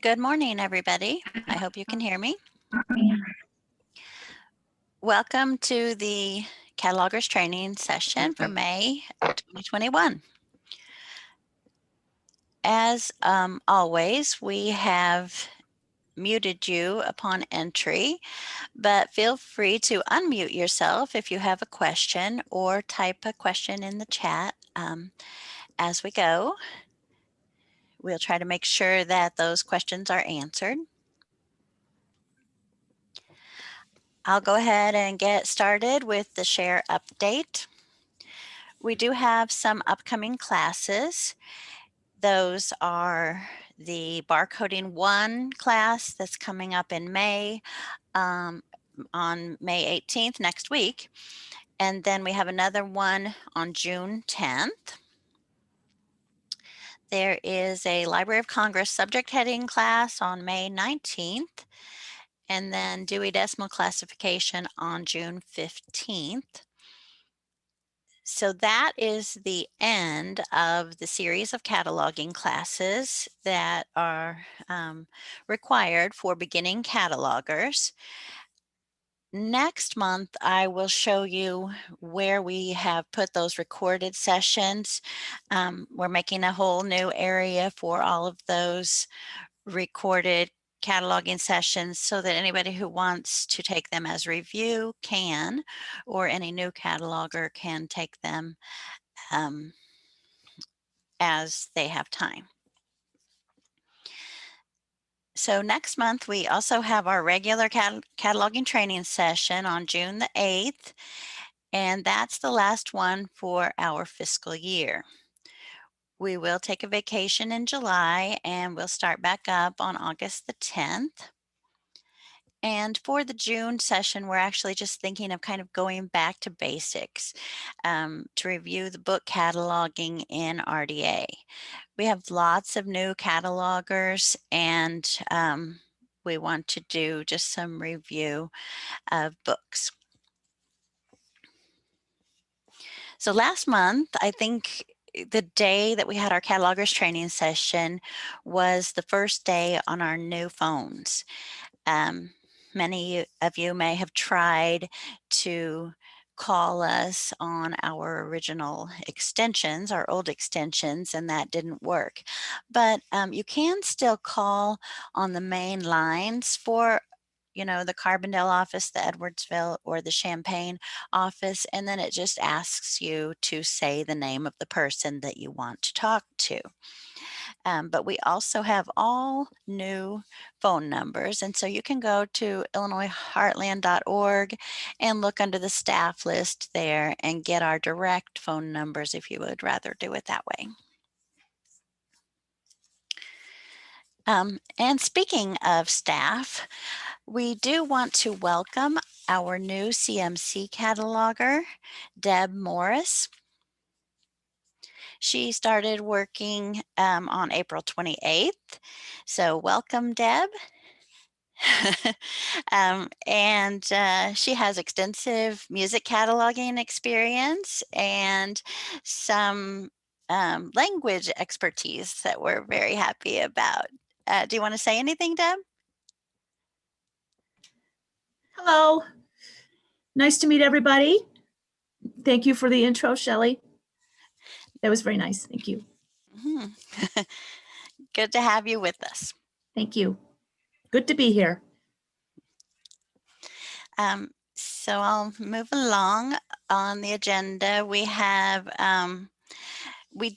Good morning, everybody. I hope you can hear me. Welcome to the Catalogers Training Session for May 2021. As always, we have muted you upon entry, but feel free to unmute yourself if you have a question or type a question in the chat as we go. We'll try to make sure that those questions are answered. I'll go ahead and get started with the share update. We do have some upcoming classes. Those are the Barcoding 1 class that's coming up in May, on May 18th, next week. And then we have another one on June 10th. There is a Library of Congress subject heading class on May 19th, and then Dewey Decimal Classification on June 15th. So that is the end of the series of cataloging classes that are required for beginning catalogers. Next month, I will show you where we have put those recorded sessions. We're making a whole new area for all of those recorded cataloging sessions so that anybody who wants to take them as review can, or any new cataloger can take them as they have time. So next month, we also have our regular cataloging training session on June the 8th, and that's the last one for our fiscal year. We will take a vacation in July, and we'll start back up on August the 10th. And for the June session, we're actually just thinking of kind of going back to basics to review the book cataloging in RDA. We have lots of new catalogers, and we want to do just some review of books. So last month, I think the day that we had our catalogers training session was the first day on our new phones. Many of you may have tried to call us on our original extensions, our old extensions, and that didn't work. But you can still call on the main lines for the Carbondale office, the Edwardsville, or the Champaign office, and then it just asks you to say the name of the person that you want to talk to. But we also have all new phone numbers. And so you can go to illinoisheartland.org and look under the staff list there and get our direct phone numbers if you would rather do it that way. And speaking of staff, we do want to welcome our new CMC cataloger, Deb Morris. She started working on April 28th. So welcome, Deb. And she has extensive music cataloging experience and some language expertise that we're very happy about. Do you want to say anything, Deb? Hello. Nice to meet everybody. Thank you for the intro, Shelley. That was very nice. Thank you. Mm-hmm. Good to have you with us. Thank you. Good to be here. So I'll move along on the agenda. We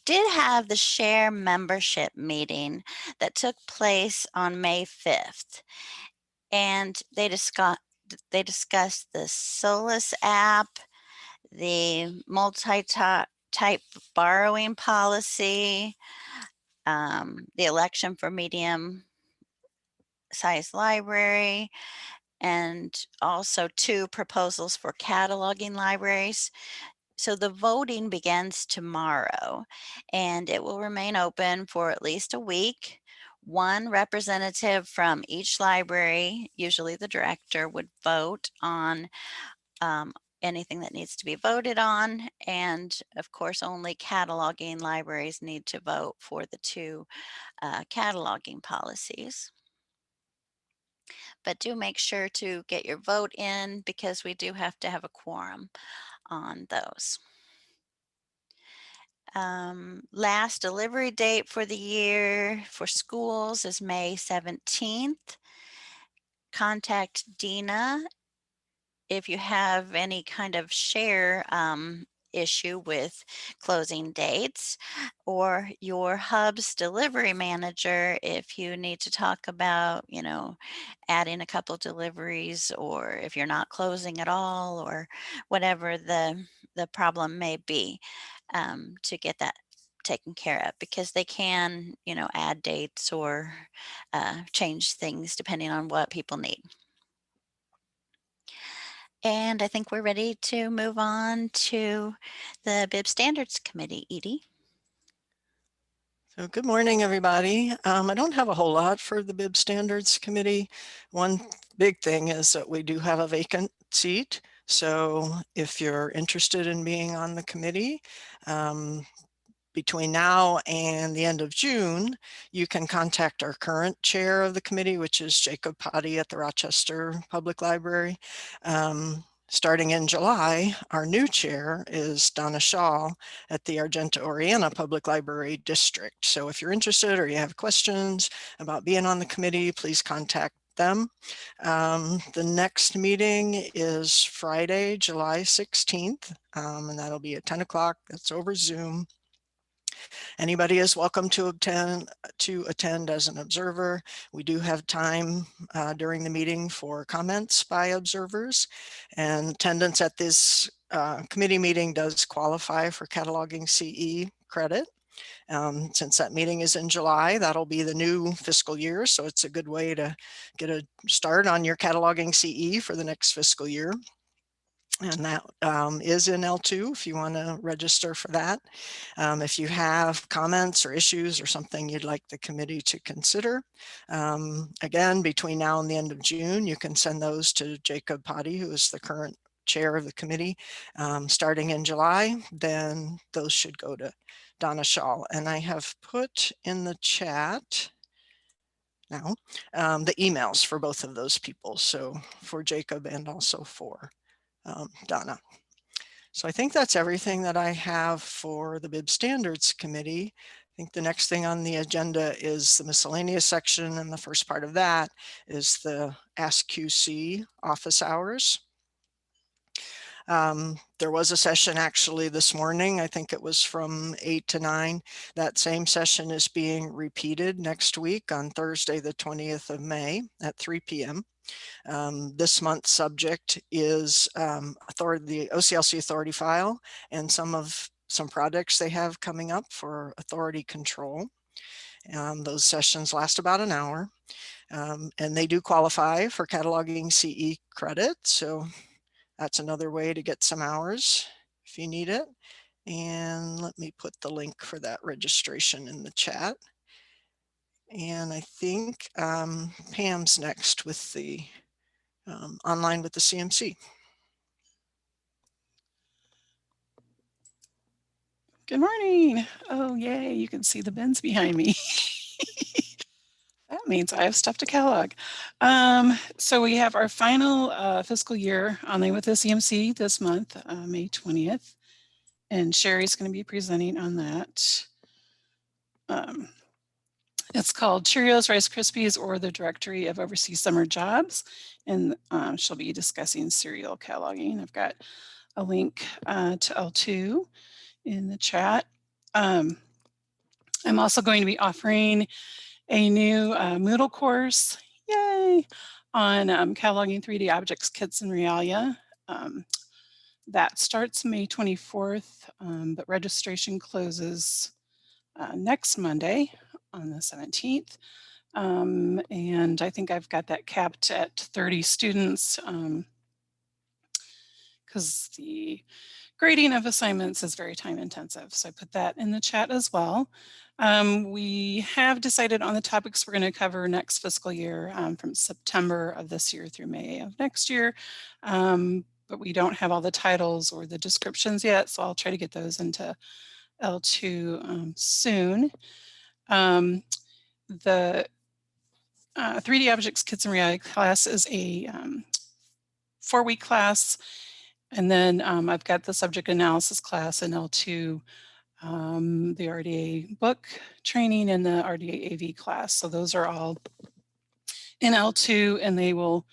did have the share membership meeting that took place on May 5th, and they discussed the Solus app, the multi-type borrowing policy, the election for medium size library, and also 2 proposals for cataloging libraries. So the voting begins tomorrow, and it will remain open for at least a week. 1 representative from each library, usually the director, would vote on anything that needs to be voted on. And of course, only cataloging libraries need to vote for the two cataloging policies. But do make sure to get your vote in because we do have to have a quorum on those. Last delivery date for the year for schools is May 17th. Contact Dina if you have any kind of share issue with closing dates, or your hub's delivery manager if you need to talk about, adding a couple deliveries, or if you're not closing at all, or whatever the problem may be, to get that taken care of, because they can, add dates or change things depending on what people need. And I think we're ready to move on to the BIB Standards Committee. Edie? So good morning, everybody. I don't have a whole lot for the BIB Standards Committee. One big thing is that we do have a vacant seat. So if you're interested in being on the committee, between now and the end of June, you can contact our current chair of the committee, which is Jacob Potty at the Rochester Public Library. Starting in July, our new chair is Donna Shaw at the Argenta-Oriana Public Library District. So if you're interested or you have questions about being on the committee, please contact them. The next meeting is Friday, July 16th, and that'll be at 10 o'clock. That's over Zoom. Anybody is welcome to attend as an observer. We do have time during the meeting for comments by observers, and attendance at this committee meeting does qualify for cataloging CE credit. Since that meeting is in July, that'll be the new fiscal year, so it's a good way to get a start on your cataloging CE for the next fiscal year. And that is in L2 if you want to register for that. If you have comments or issues or something you'd like the committee to consider, again, between now and the end of June, you can send those to Jacob Potty, who is the current chair of the committee. Starting in July, then those should go to Donna Shaw. And I have put in the chat now the emails for both of those people. So for Jacob and also for Donna. So I think that's everything that I have for the BIB Standards Committee. I think the next thing on the agenda is the miscellaneous section, and the first part of that is the Ask QC office hours. There was a session actually this morning. I think it was from 8 to 9. That same session is being repeated next week on Thursday, the 20th of May at 3 p.m. This month's subject is the OCLC authority file and some projects they have coming up for authority control. Those sessions last about an hour, and they do qualify for cataloging CE credit. So that's another way to get some hours if you need it. And let me put the link for that registration in the chat. And I think Pam's next with the online with the CMC. Good morning. Oh, yay. You can see the bins behind me. That means I have stuff to catalog. So we have our final fiscal year online with the CMC this month, May 20th. And Sherry's going to be presenting on that. It's called Cheerios, Rice Krispies, or the Directory of Overseas Summer Jobs. And she'll be discussing cereal cataloging. I've got a link to L2 in the chat. I'm also going to be offering a new Moodle course, yay, on cataloging 3D objects, kits, and realia. That starts May 24th, but registration closes next Monday on the 17th. And I think I've got that capped at 30 students because the grading of assignments is very time intensive. So I put that in the chat as well. We have decided on the topics we're going to cover next fiscal year from September of this year through May of next year. but we don't have all the titles or the descriptions yet, so I'll try to get those into L2 soon. The 3D Objects Kids in Reality class is a 4-week class, and then I've got the subject analysis class in L2, the RDA book training, and the RDA AV class. So those are all in L2, and they will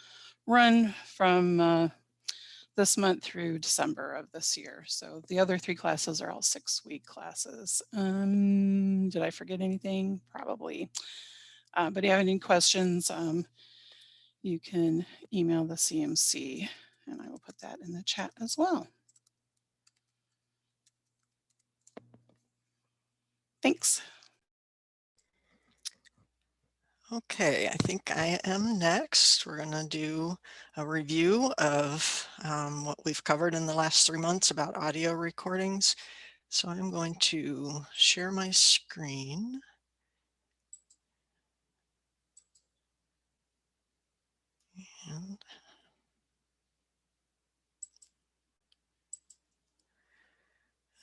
run from this month through December of this year. So the other 3 classes are all 6-week classes. Did I forget anything? Probably. But if you have any questions, you can email the CMC, and I will put that in the chat as well. Thanks. Okay, I think I am next. We're going to do a review of what we've covered in the last 3 months about audio recordings. So I'm going to share my screen. And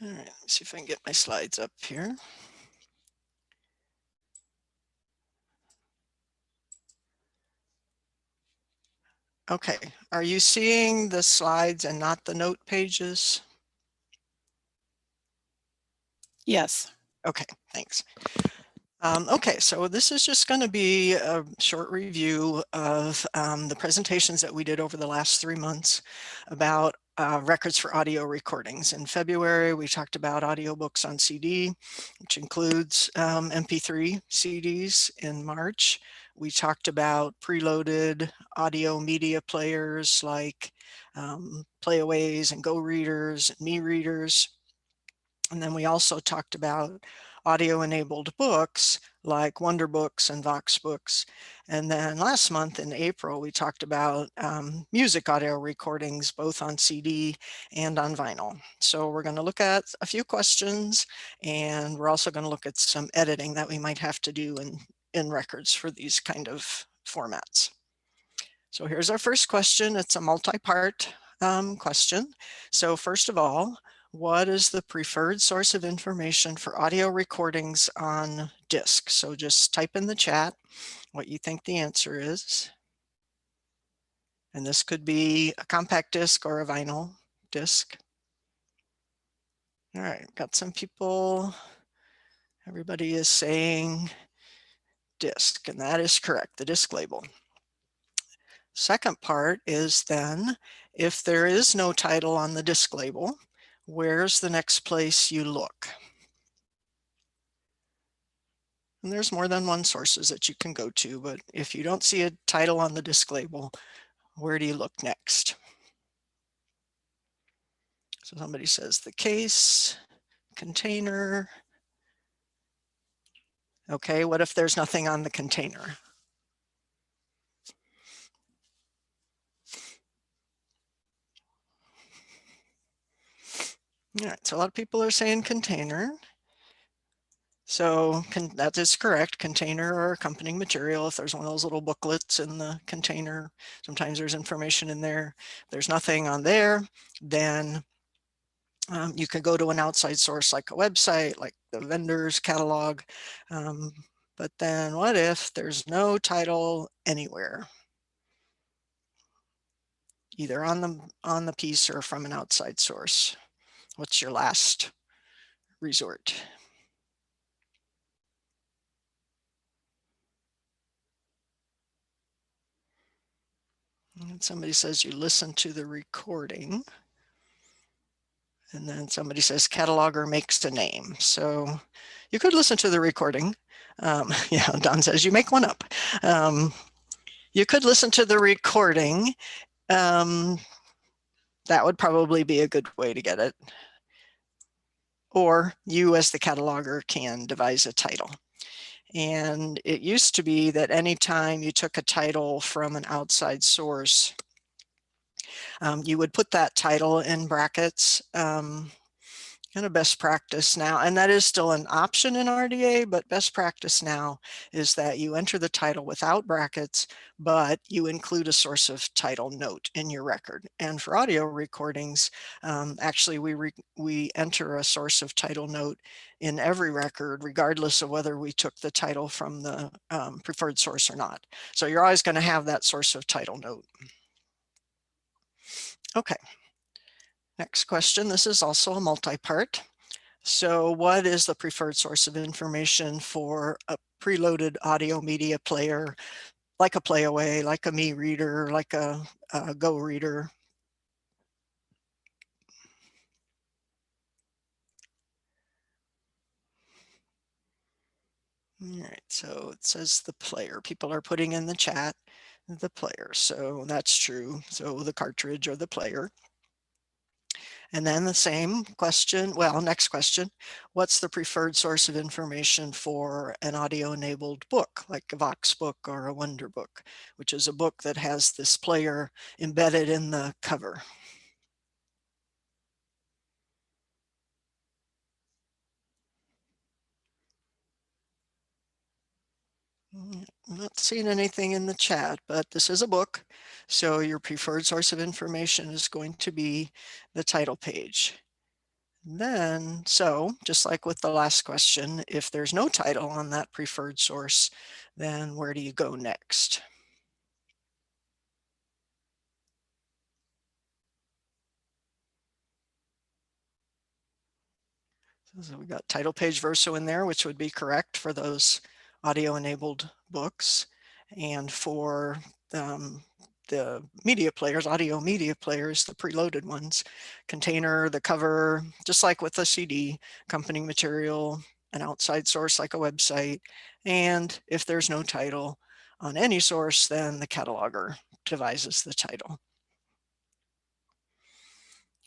all right, let me see if I can get my slides up here. Okay, are you seeing the slides and not the note pages? Yes. Okay, thanks. Okay, so this is just going to be a short review of the presentations that we did over the last 3 months about records for audio recordings. In February, we talked about audiobooks on CD, which includes MP3 CDs. In March, we talked about preloaded audio media players like Playaways and Go Readers and Me Readers. And then we also talked about audio-enabled books like Wonderbooks and VoxBooks. And then last month in April, we talked about music audio recordings, both on CD and on vinyl. So we're going to look at a few questions, and we're also going to look at some editing that we might have to do in records for these kind of formats. So here's our first question. It's a multi-part question. So first of all, what is the preferred source of information for audio recordings on disk? So just type in the chat what you think the answer is. And this could be a compact disc or a vinyl disc. All right, got some people. Everybody is saying disc, and that is correct, the disc label. Second part is then, if there is no title on the disc label, where's the next place you look? And there's more than one sources that you can go to, but if you don't see a title on the disc label, where do you look next? So somebody says the case, container. Okay, what if there's nothing on the container? All right, so a lot of people are saying container. So that is correct, container or accompanying material. If there's one of those little booklets in the container, sometimes there's information in there. If there's nothing on there, then you could go to an outside source like a website, like the vendor's catalog. But then what if there's no title anywhere? Either on the piece or from an outside source. What's your last resort? And somebody says you listen to the recording. And then somebody says cataloger makes a name. So you could listen to the recording. Yeah, Don says you make one up. You could listen to the recording. That would probably be a good way to get it. Or you as the cataloger can devise a title. And it used to be that anytime you took a title from an outside source, you would put that title in brackets And a best practice now, and that is still an option in RDA, but best practice now is that you enter the title without brackets, but you include a source of title note in your record. And for audio recordings, actually we enter a source of title note in every record, regardless of whether we took the title from the preferred source or not. So you're always going to have that source of title note. Okay. Next question. This is also a multi-part. So what is the preferred source of information for a preloaded audio media player, like a Playaway, like a MeReader, like a Go Reader? All right, so it says the player. People are putting in the chat the player, so that's true. So the cartridge or the player. And then the same question, well, next question, what's the preferred source of information for an audio-enabled book, like a VoxBook or a Wonderbook, which is a book that has this player embedded in the cover? I'm not seeing anything in the chat, but this is a book, so your preferred source of information is going to be the title page. Then, so just like with the last question, if there's no title on that preferred source, then where do you go next? So we got title page Verso in there, which would be correct for those audio enabled books. And for the media players, audio media players, the preloaded ones, container, the cover, just like with the CD, accompanying material, an outside source like a website. And if there's no title on any source, then the cataloger devises the title.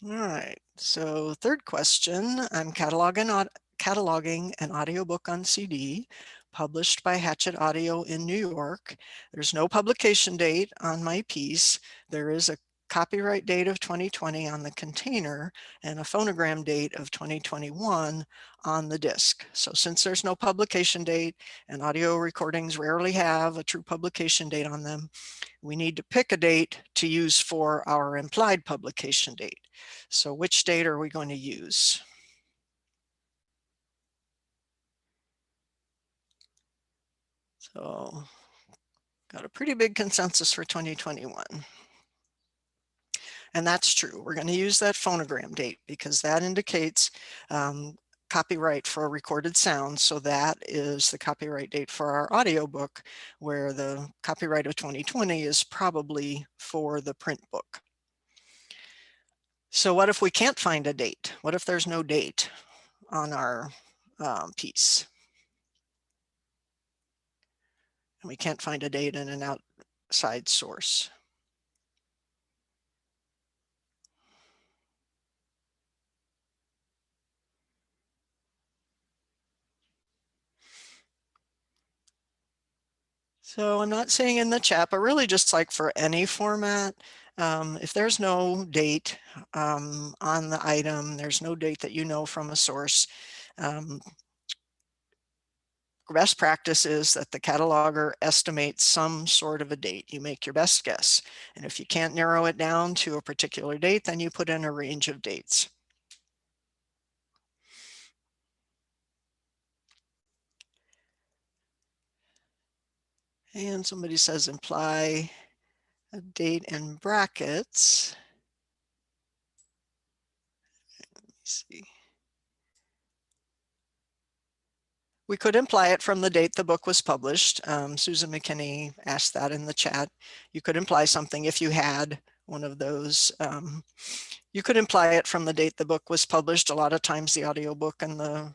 All right, so third question, I'm cataloging an audiobook on CD published by Hatchet Audio in New York. There's no publication date on my piece. There is a copyright date of 2020 on the container and a phonogram date of 2021 on the disc. So since there's no publication date and audio recordings rarely have a true publication date on them, we need to pick a date to use for our implied publication date. So which date are we going to use? So got a pretty big consensus for 2021. And that's true. We're going to use that phonogram date because that indicates copyright for a recorded sound. So that is the copyright date for our audiobook, where the copyright of 2020 is probably for the print book. So what if we can't find a date? What if there's no date on our piece? And we can't find a date in an outside source. So I'm not saying in the chat, but really just like for any format, if there's no date on the item, there's no date that you know from a source, best practice is that the cataloger estimates some sort of a date. You make your best guess. And if you can't narrow it down to a particular date, then you put in a range of dates. And somebody says imply a date in brackets. Let me see. We could imply it from the date the book was published. Susan McKinney asked that in the chat. You could imply something if you had one of those. You could imply it from the date the book was published. A lot of times the audiobook and the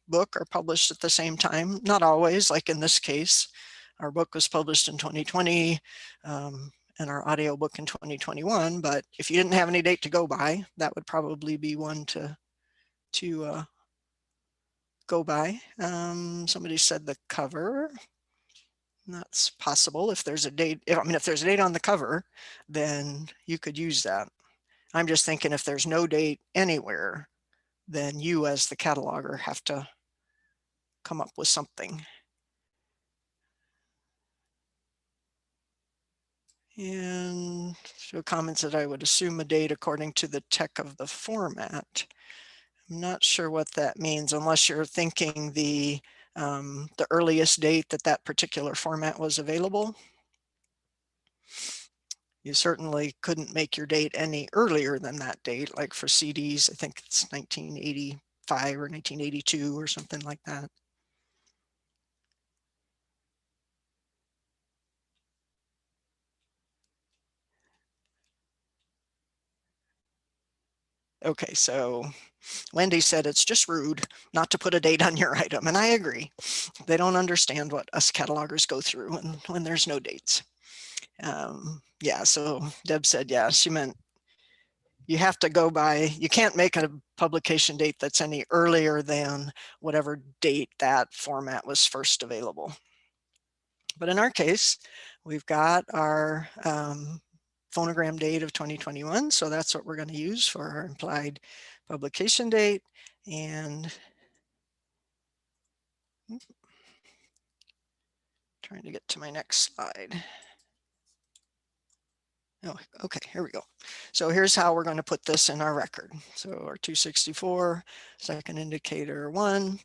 book are published at the same time. Not always, like in this case. Our book was published in 2020 and our audiobook in 2021. But if you didn't have any date to go by, that would probably be one to go by. Somebody said the cover. That's possible. If there's a date, if there's a date on the cover, then you could use that. I'm just thinking if there's no date anywhere, then you as the cataloger have to come up with something. And so comments that I would assume a date according to the tech of the format. I'm not sure what that means unless you're thinking the earliest date that that particular format was available. You certainly couldn't make your date any earlier than that date, like for CDs, I think it's 1985 or 1982 or something like that. Okay, so Wendy said it's just rude not to put a date on your item, and I agree. They don't understand what us catalogers go through when there's no dates. Yeah, so Deb said, yeah, she meant you have to go by, you can't make a publication date that's any earlier than whatever date that format was first available. But in our case, we've got our phonogram date of 2021. So that's what we're going to use for our implied publication date. And trying to get to my next slide. Oh, okay, here we go. So here's how we're going to put this in our record. So our 264, second indicator 1,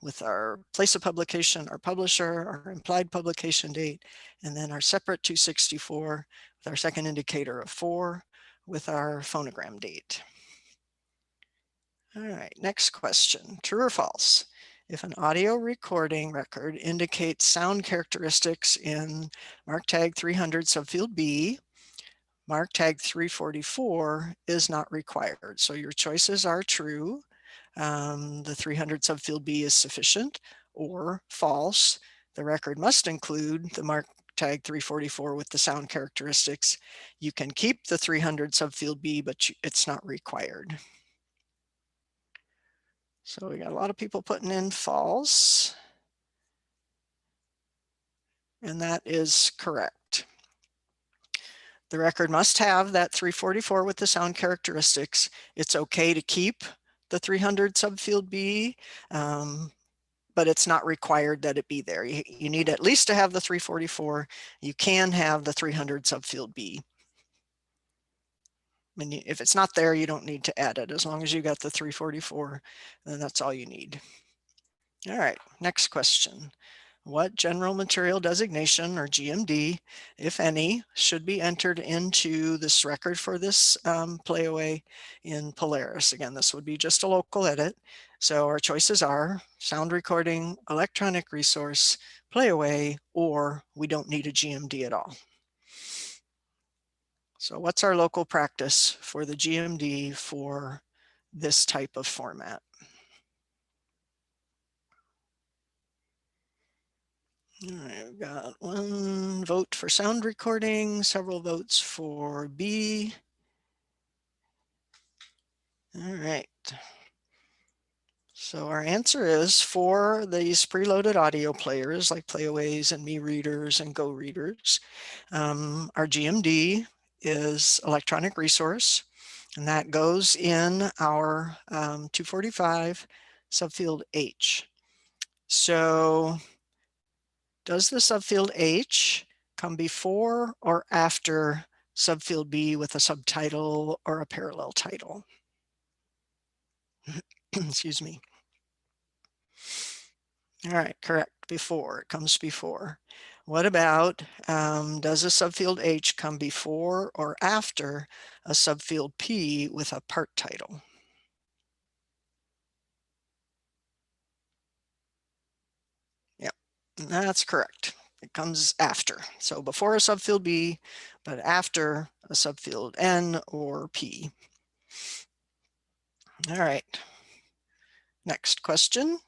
with our place of publication, our publisher, our implied publication date, and then our separate 264 with our second indicator of 4 with our phonogram date. All right, next question, true or false? If an audio recording record indicates sound characteristics in mark tag 300 subfield B, mark tag 344 is not required. So your choices are true. The 300 subfield B is sufficient, or false. The record must include the mark tag 344 with the sound characteristics. You can keep the 300 subfield B, but it's not required. So we got a lot of people putting in false. And that is correct. The record must have that 344 with the sound characteristics. It's okay to keep the 300 subfield B, but it's not required that it be there. You need at least to have the 344. You can have the 300 subfield B. And if it's not there, you don't need to add it. As long as you got the 344, then that's all you need. All right, next question. What general material designation, or GMD, if any, should be entered into this record for this playaway in Polaris? Again, this would be just a local edit. So our choices are sound recording, electronic resource, playaway, or we don't need a GMD at all. So what's our local practice for the GMD for this type of format? All right, we've got 1 vote for sound recording, several votes for B. All right. So our answer is for these preloaded audio players like Playaways and MeReaders and Go Readers. Our GMD is electronic resource, and that goes in our 245 subfield H. So does the subfield H come before or after subfield B with a subtitle or a parallel title? Excuse me. All right, correct, before, it comes before. What about, does a subfield H come before or after a subfield P with a part title? Yep, that's correct. It comes after. So before a subfield B, but after a subfield N or P. All right. Next question.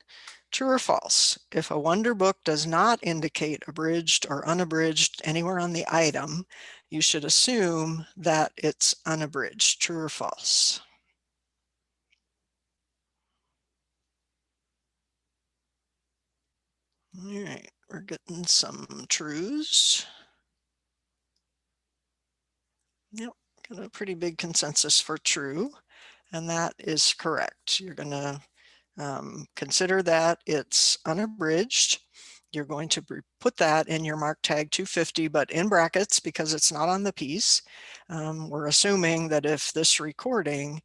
True or false? If a Wonder Book does not indicate abridged or unabridged anywhere on the item, you should assume that it's unabridged. True or false? All right, we're getting some trues. Yep, got a pretty big consensus for true. And that is correct. You're going to consider that it's unabridged. You're going to put that in your mark tag 250, but in brackets because it's not on the piece. We're assuming that if this recording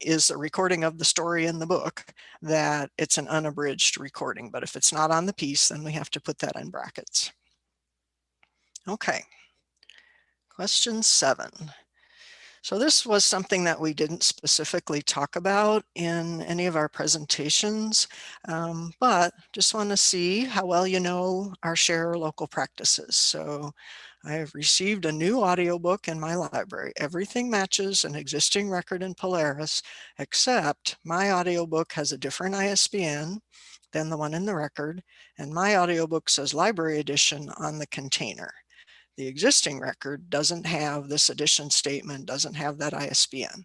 is a recording of the story in the book, that it's an unabridged recording. But if it's not on the piece, then we have to put that in brackets. Okay. Question 7. So this was something that we didn't specifically talk about in any of our presentations, but just want to see how well you know our Share local practices. So I have received a new audiobook in my library. Everything matches an existing record in Polaris, except my audiobook has a different ISBN than the one in the record, and my audiobook says Library Edition on the container. The existing record doesn't have this edition statement, doesn't have that ISBN.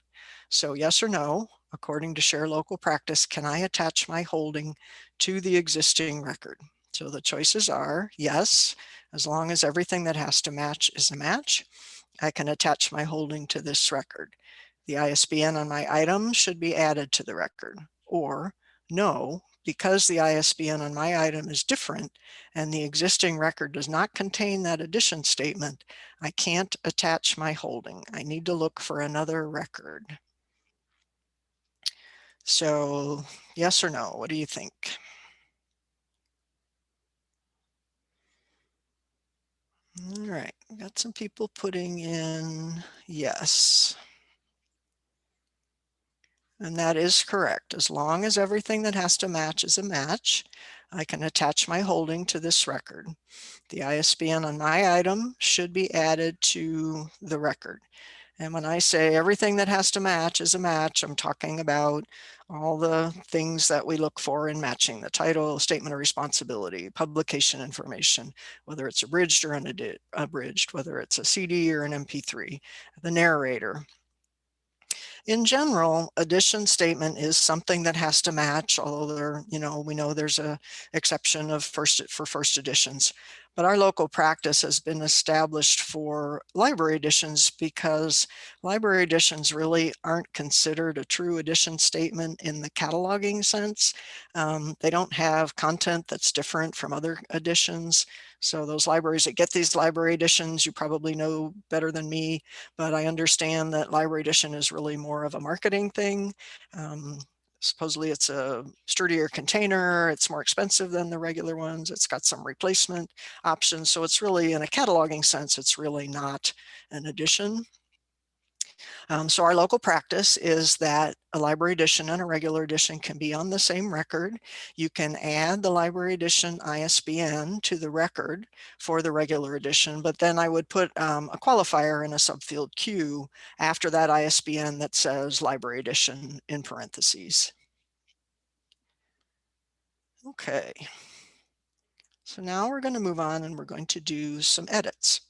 So yes or no, according to Share Local Practice, can I attach my holding to the existing record? So the choices are yes, as long as everything that has to match is a match, I can attach my holding to this record. The ISBN on my item should be added to the record. Or no, because the ISBN on my item is different and the existing record does not contain that addition statement, I can't attach my holding. I need to look for another record. So yes or no, what do you think? All right, got some people putting in yes. And that is correct. As long as everything that has to match is a match, I can attach my holding to this record. The ISBN on my item should be added to the record. And when I say everything that has to match is a match, I'm talking about all the things that we look for in matching: the title, statement of responsibility, publication information, whether it's abridged or unabridged, whether it's a CD or an MP3, the narrator. In general, addition statement is something that has to match, although there, we know there's a exception for first editions. But our local practice has been established for library editions because library editions really aren't considered a true edition statement in the cataloging sense. They don't have content that's different from other editions. So those libraries that get these library editions, you probably know better than me, but I understand that library edition is really more of a marketing thing. Supposedly it's a sturdier container, it's more expensive than the regular ones, it's got some replacement options, so it's really, in a cataloging sense, it's really not an edition. So our local practice is that a library edition and a regular edition can be on the same record. You can add the library edition ISBN to the record for the regular edition, but then I would put a qualifier in a subfield Q after that ISBN that says library edition in parentheses. Okay. So now we're going to move on and we're going to do some edits.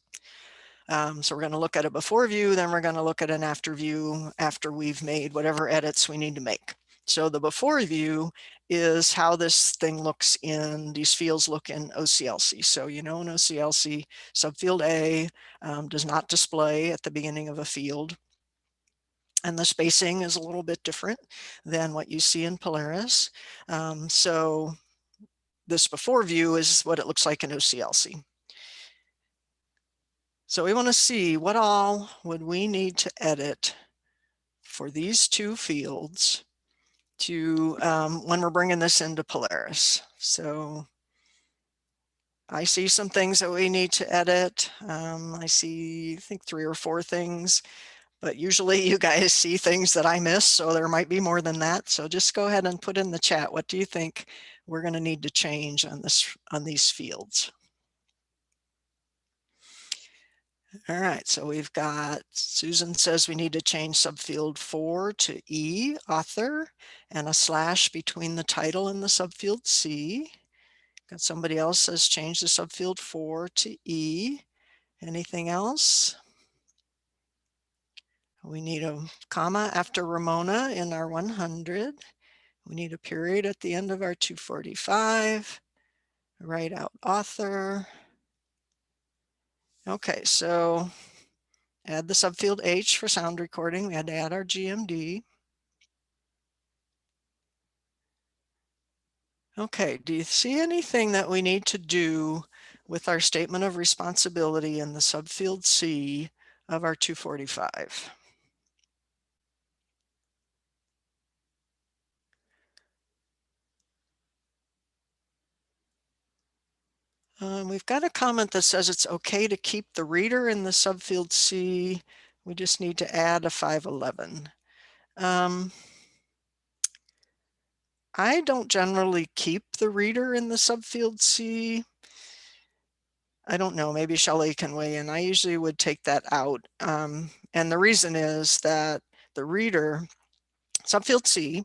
So we're going to look at a before view, then we're going to look at an after view after we've made whatever edits we need to make. So the before view is how this thing looks these fields look in OCLC. So in OCLC, subfield A does not display at the beginning of a field. And the spacing is a little bit different than what you see in Polaris. So this before view is what it looks like in OCLC. So we want to see what all would we need to edit for these two fields to when we're bringing this into Polaris. So I see some things that we need to edit. I think 3 or 4 things, but usually you guys see things that I miss, so there might be more than that. So just go ahead and put in the chat, what do you think we're going to need to change on these fields? All right, so we've got, Susan says we need to change subfield 4 to E, author, and a slash between the title and the subfield C. Got somebody else says change the subfield 4 to E. Anything else? We need a comma after Ramona in our 100. We need a period at the end of our 245. Write out author. Okay, so add the subfield H for sound recording. We had to add our GMD. Okay, do you see anything that we need to do with our statement of responsibility in the subfield C of our 245? We've got a comment that says it's okay to keep the reader in the subfield C. We just need to add a 511. I don't generally keep the reader in the subfield C. I don't know, maybe Shelley can weigh in. I usually would take that out. And the reason is that the reader, subfield C,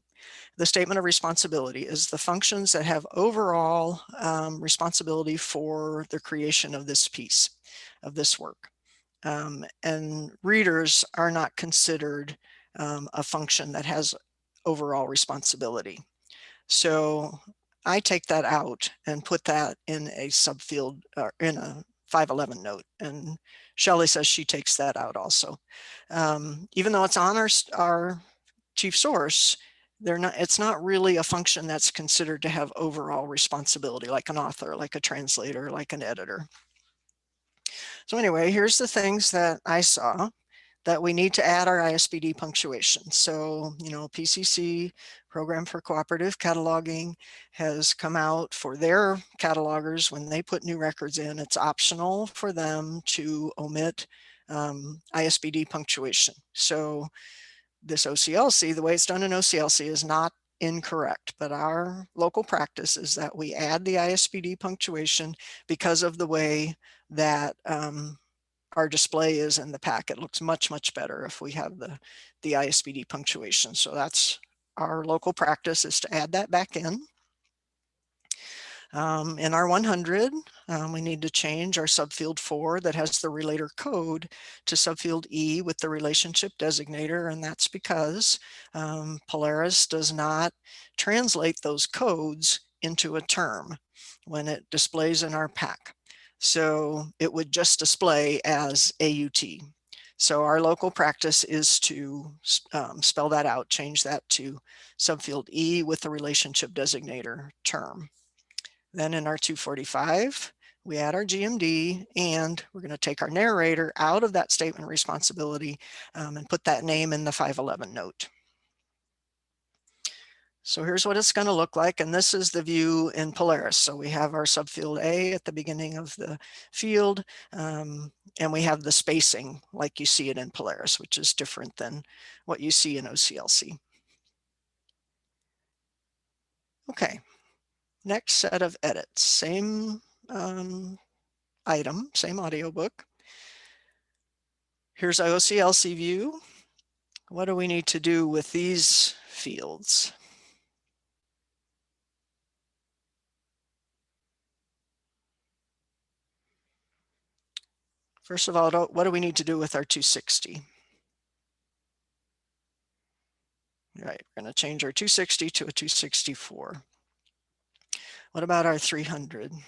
the statement of responsibility is the functions that have overall responsibility for the creation of this piece, of this work. And readers are not considered a function that has overall responsibility. So I take that out and put that in a subfield or in a 511 note. And Shelley says she takes that out also. Even though it's on our chief source, it's not really a function that's considered to have overall responsibility, like an author, like a translator, like an editor. So anyway, here's the things that I saw that we need to add our ISBD punctuation. So, PCC, Program for Cooperative Cataloging, has come out for their catalogers when they put new records in. It's optional for them to omit ISBD punctuation. So this OCLC, the way it's done in OCLC is not incorrect, but our local practice is that we add the ISBD punctuation because of the way that our display is in the pack. It looks much, much better if we have the ISBD punctuation. So that's our local practice, is to add that back in. In our 100, we need to change our subfield 4 that has the relator code to subfield E with the relationship designator, and that's because Polaris does not translate those codes into a term when it displays in our pack. So it would just display as AUT. So our local practice is to spell that out, change that to subfield E with the relationship designator term. Then in our 245, we add our GMD, and we're going to take our narrator out of that statement of responsibility and put that name in the 511 note. So here's what it's going to look like, and this is the view in Polaris. So we have our subfield A at the beginning of the field, and we have the spacing like you see it in Polaris, which is different than what you see in OCLC. Okay. Next set of edits, same item, same audiobook. Here's our OCLC view. What do we need to do with these fields? First of all, what do we need to do with our 260? Right, we're going to change our 260 to a 264. What about our 300? All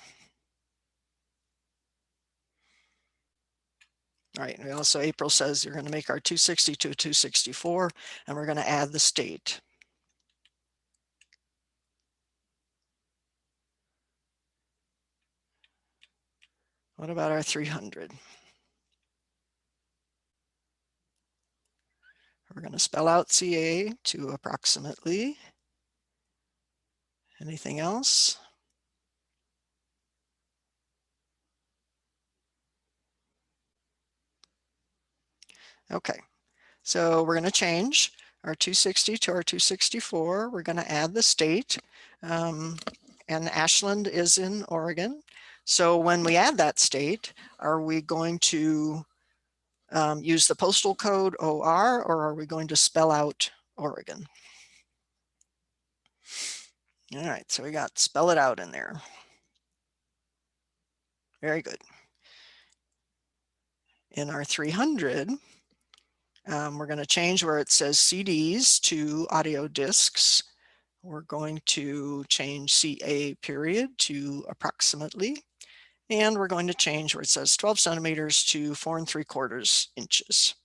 right, and also April says you're going to make our 260 to a 264, and we're going to add the state. What about our 300? We're going to spell out CA to approximately. Anything else? Okay, so we're going to change our 260 to our 264. We're going to add the state, and Ashland is in Oregon. So when we add that state, are we going to use the postal code OR, or are we going to spell out Oregon? All right, so we got spell it out in there. Very good. In our 300, we're going to change where it says CDs to audio discs. We're going to change CA period to approximately, and we're going to change where it says 12 centimeters to 4 3/4 inches.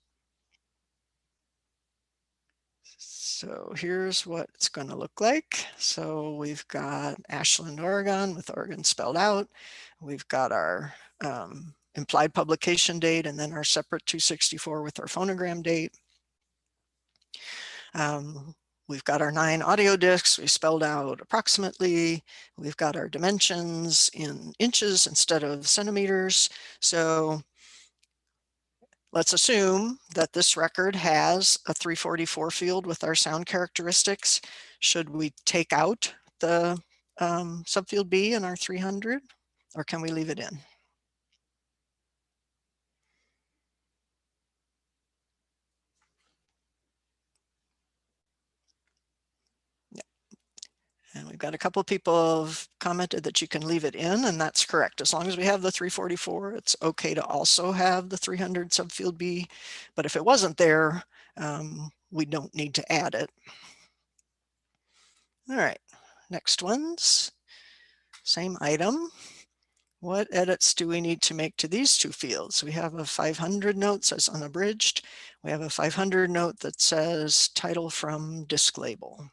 So here's what it's going to look like. So we've got Ashland, Oregon with Oregon spelled out. We've got our implied publication date and then our separate 264 with our phonogram date. We've got our 9 audio discs. We spelled out approximately. We've got our dimensions in inches instead of centimeters. So let's assume that this record has a 344 field with our sound characteristics. Should we take out the subfield B in our 300, or can we leave it in? And we've got a couple of people have commented that you can leave it in, and that's correct. As long as we have the 344, it's okay to also have the 300 subfield B. But if it wasn't there, we don't need to add it. All right, next ones, same item. What edits do we need to make to these 2 fields? We have a 500 note says unabridged. We have a 500 note that says title from disc label.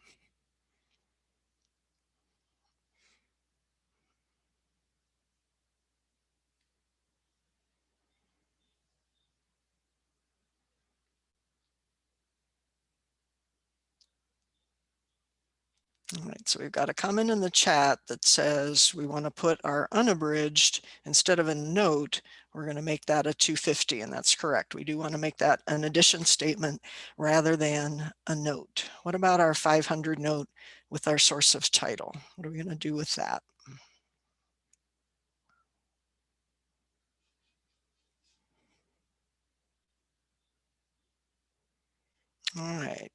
All right, so we've got a comment in the chat that says we want to put our unabridged, instead of a note, we're going to make that a 250, and that's correct. We do want to make that an addition statement rather than a note. What about our 500 note with our source of title? What are we going to do with that? All right.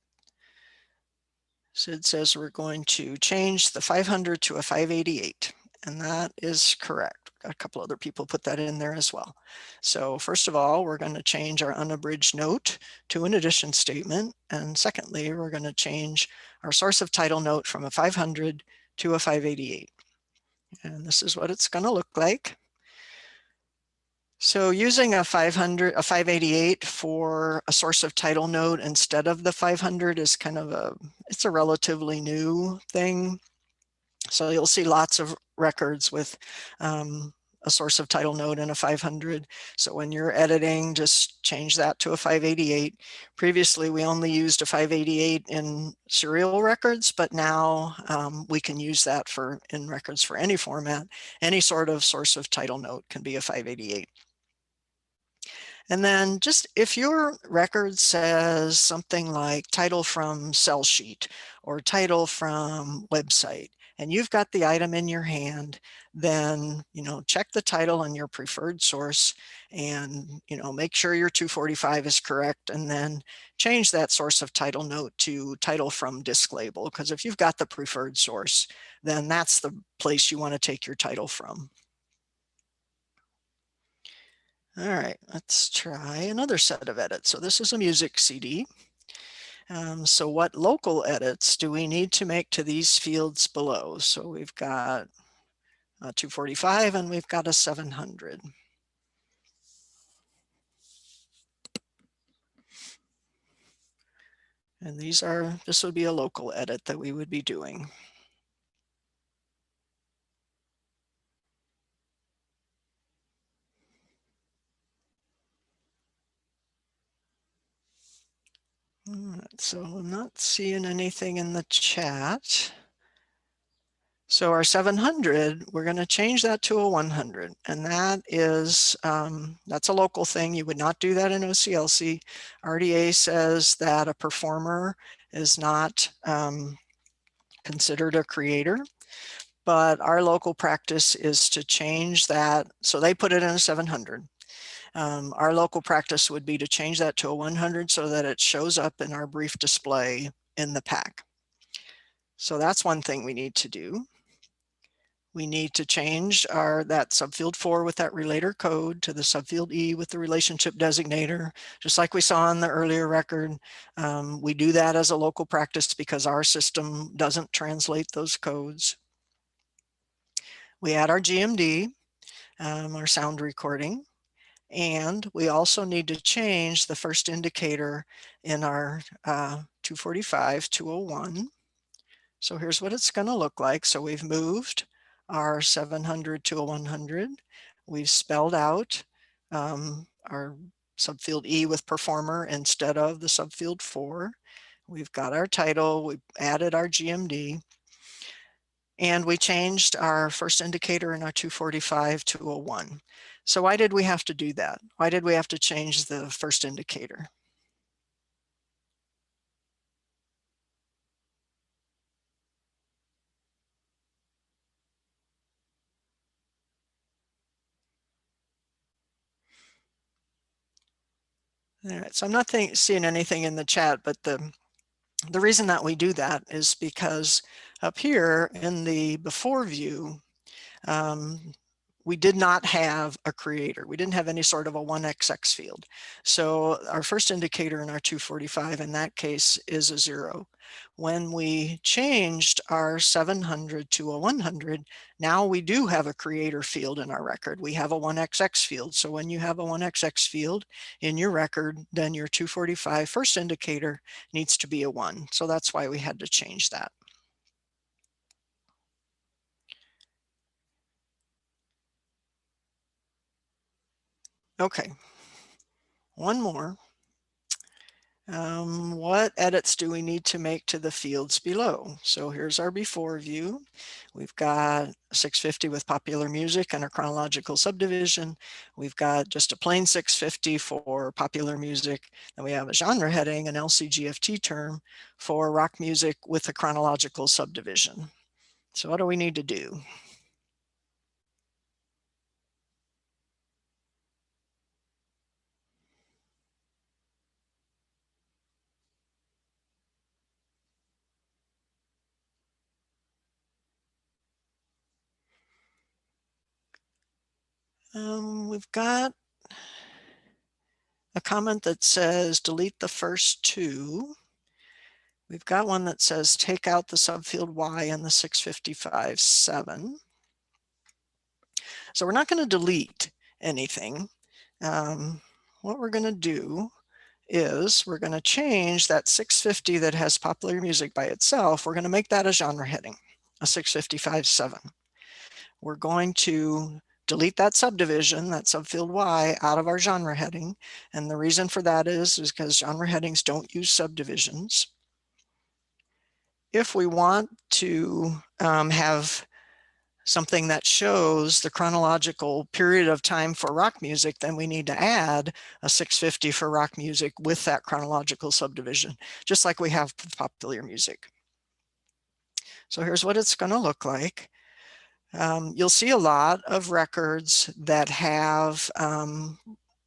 Sid says we're going to change the 500 to a 588, and that is correct. Got a couple other people put that in there as well. So first of all, we're going to change our unabridged note to an addition statement. And secondly, we're going to change our source of title note from a 500 to a 588. And this is what it's going to look like. So using a 588 for a source of title note instead of the 500 is kind of it's a relatively new thing. So you'll see lots of records with a source of title note and a 500. So when you're editing, just change that to a 588. Previously, we only used a 588 in serial records, but now we can use that in records for any format. Any sort of source of title note can be a 588. And then just if your record says something like title from cell sheet or title from website, and you've got the item in your hand, then, check the title in your preferred source and, make sure your 245 is correct, and then change that source of title note to title from disc label. Because if you've got the preferred source, then that's the place you want to take your title from. All right, let's try another set of edits. So this is a music CD. So what local edits do we need to make to these fields below? So we've got a 245 and we've got a 700. And this would be a local edit that we would be doing. All right, so I'm not seeing anything in the chat. So our 700, we're going to change that to a 100, and that is, that's a local thing. You would not do that in OCLC. RDA says that a performer is not considered a creator, but our local practice is to change that. So they put it in a 700. Our local practice would be to change that to a 100 so that it shows up in our brief display in the pack. So that's one thing we need to do. We need to change that subfield 4 with that relator code to the subfield E with the relationship designator, just like we saw in the earlier record. We do that as a local practice because our system doesn't translate those codes. We add our GMD, our sound recording, and we also need to change the first indicator in our 245, 201. So here's what it's going to look like. So we've moved our 700 to a 100. We've spelled out our subfield E with performer instead of the subfield 4. We've got our title, we added our GMD, and we changed our first indicator in our 245 to a 1. So why did we have to do that? Why did we have to change the first indicator? All right, so I'm not seeing anything in the chat, but the reason that we do that is because up here in the before view, we did not have a creator. We didn't have any sort of a 1XX field. So our first indicator in our 245 in that case is a 0. When we changed our 700 to a 100, now we do have a creator field in our record. We have a 1XX field. So when you have a 1XX field in your record, then your 245 first indicator needs to be a 1. So that's why we had to change that. Okay, one more. What edits do we need to make to the fields below? So here's our before view. We've got 650 with popular music and a chronological subdivision. We've got just a plain 650 for popular music. Then we have a genre heading, an LCGFT term for rock music with a chronological subdivision. So what do we need to do? We've got a comment that says delete the first 2. We've got one that says take out the subfield Y and the 655-7. So we're not going to delete anything. What we're going to do is we're going to change that 650 that has popular music by itself. We're going to make that a genre heading, a 655-7. We're going to delete that subdivision, that subfield Y, out of our genre heading. And the reason for that is because genre headings don't use subdivisions. If we want to have something that shows the chronological period of time for rock music, then we need to add a 650 for rock music with that chronological subdivision, just like we have for popular music. So here's what it's going to look like. You'll see a lot of records that have,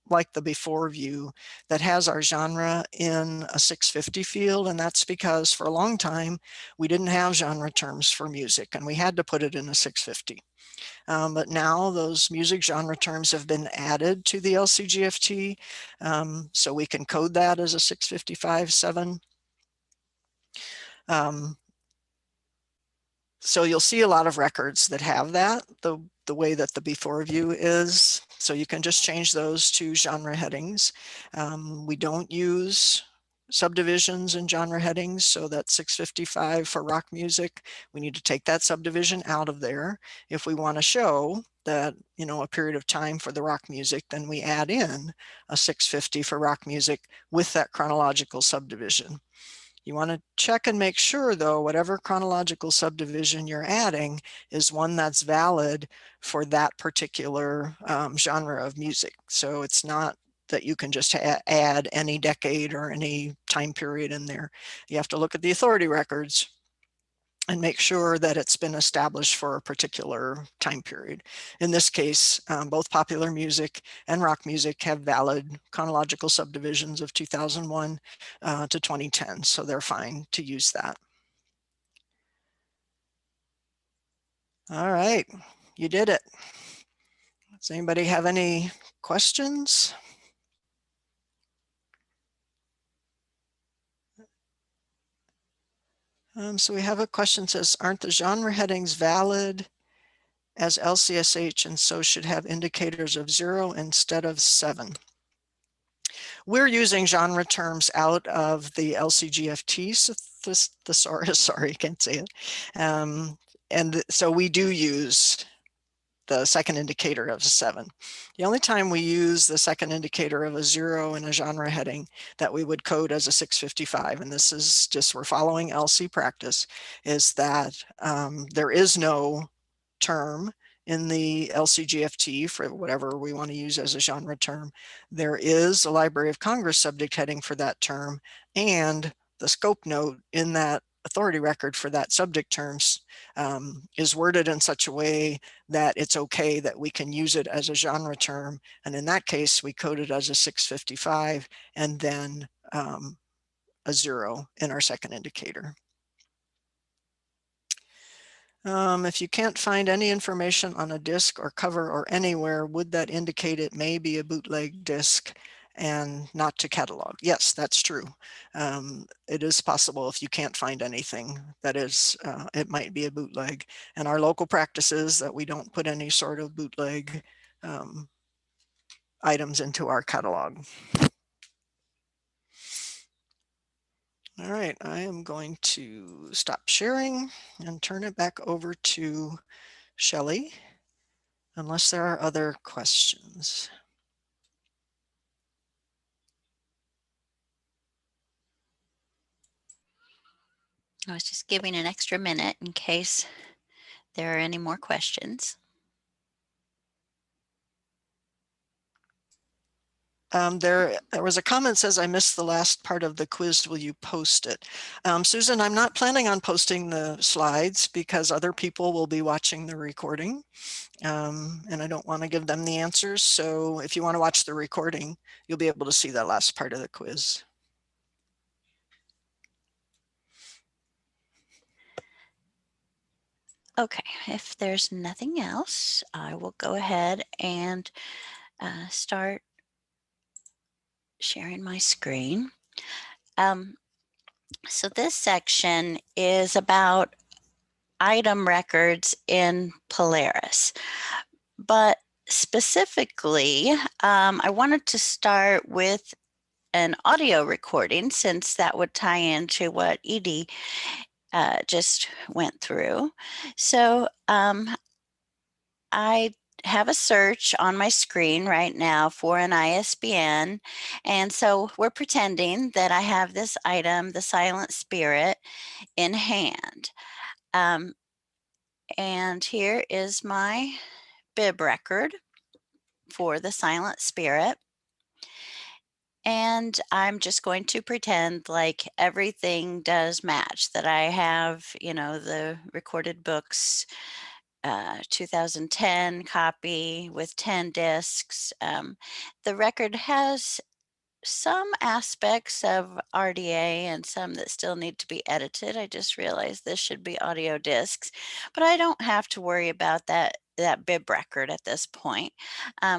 like the before view, that has our genre in a 650 field, and that's because for a long time we didn't have genre terms for music and we had to put it in a 650. But now those music genre terms have been added to the LCGFT, so we can code that as a 655-7. So you'll see a lot of records that have that, the way that the before view is. So you can just change those to genre headings. We don't use subdivisions in genre headings, so that 655 for rock music, we need to take that subdivision out of there. If we want to show that, you know, a period of time for the rock music, then we add in a 650 for rock music with that chronological subdivision. You want to check and make sure, though, whatever chronological subdivision you're adding is one that's valid for that particular genre of music. So it's not that you can just add any decade or any time period in there. You have to look at the authority records and make sure that it's been established for a particular time period. In this case, both popular music and rock music have valid chronological subdivisions of 2001 to 2010, so they're fine to use that. All right, you did it. Does anybody have any questions? So we have a question that says, aren't the genre headings valid as LCSH and so should have indicators of 0 instead of 7? we're using genre terms out of the LCGFT thesaurus, sorry, I can't say it. And so we do use the second indicator of a 7. The only time we use the second indicator of a 0 in a genre heading that we would code as a 655, and this is just, we're following LC practice, is that there is no term in the LCGFT for whatever we want to use as a genre term. There is a Library of Congress subject heading for that term, and the scope note in that authority record for that subject terms is worded in such a way that it's okay that we can use it as a genre term. And in that case, we code it as a 655 and then a 0 in our second indicator. If you can't find any information on a disk or cover or anywhere, would that indicate it may be a bootleg disk and not to catalog? Yes, that's true. It is possible if you can't find anything that is, it might be a bootleg. And our local practice is that we don't put any sort of bootleg items into our catalog. All right, I am going to stop sharing and turn it back over to Shelley, unless there are other questions. I was just giving an extra minute in case there are any more questions. There was a comment says, I missed the last part of the quiz. Will you post it? Susan, I'm not planning on posting the slides because other people will be watching the recording. And I don't want to give them the answers. So if you want to watch the recording, you'll be able to see that last part of the quiz. Okay, if there's nothing else, I will go ahead and start sharing my screen. So this section is about item records in Polaris, but specifically, I wanted to start with an audio recording since that would tie into what Edie just went through. So I have a search on my screen right now for an ISBN. And so we're pretending that I have this item, the Silent Spirit, in hand. And here is my bib record for the Silent Spirit. And I'm just going to pretend like everything does match, that I have, you know, the recorded books, 2010 copy with 10 discs. The record has some aspects of RDA and some that still need to be edited. I just realized this should be audio discs, but I don't have to worry about that bib record at this point.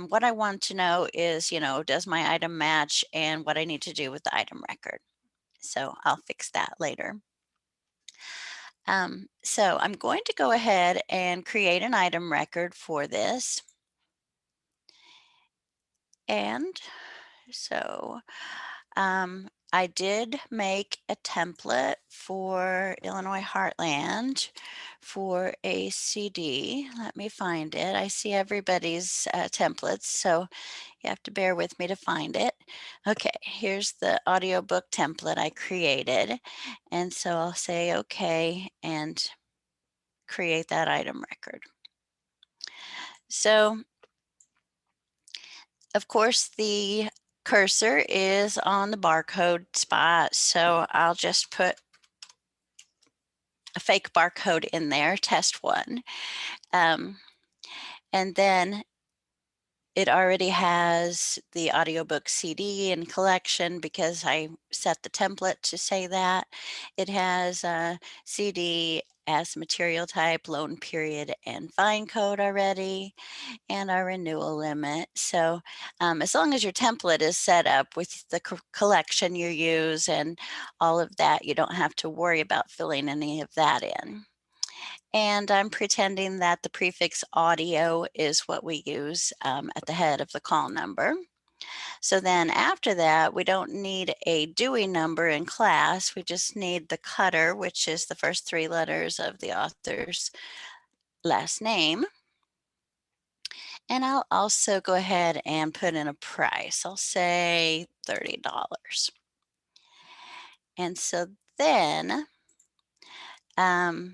What I want to know is, you know, does my item match and what I need to do with the item record. So I'll fix that later. So I'm going to go ahead and create an item record for this. And so I did make a template for Illinois Heartland for a CD. Let me find it. I see everybody's templates, so you have to bear with me to find it. Okay, here's the audiobook template I created. And so I'll say okay and create that item record. So, of course, the cursor is on the barcode spot, so I'll just put a fake barcode in there, test 1. And then it already has the audiobook CD and collection because I set the template to say that. It has a CD as material type, loan period, and fine code already, and our renewal limit. So as long as your template is set up with the collection you use and all of that, you don't have to worry about filling any of that in. And I'm pretending that the prefix audio is what we use at the head of the call number. So then after that, we don't need a Dewey number in class. We just need the Cutter, which is the first 3 letters of the author's last name. And I'll also go ahead and put in a price. I'll say $30. And so then I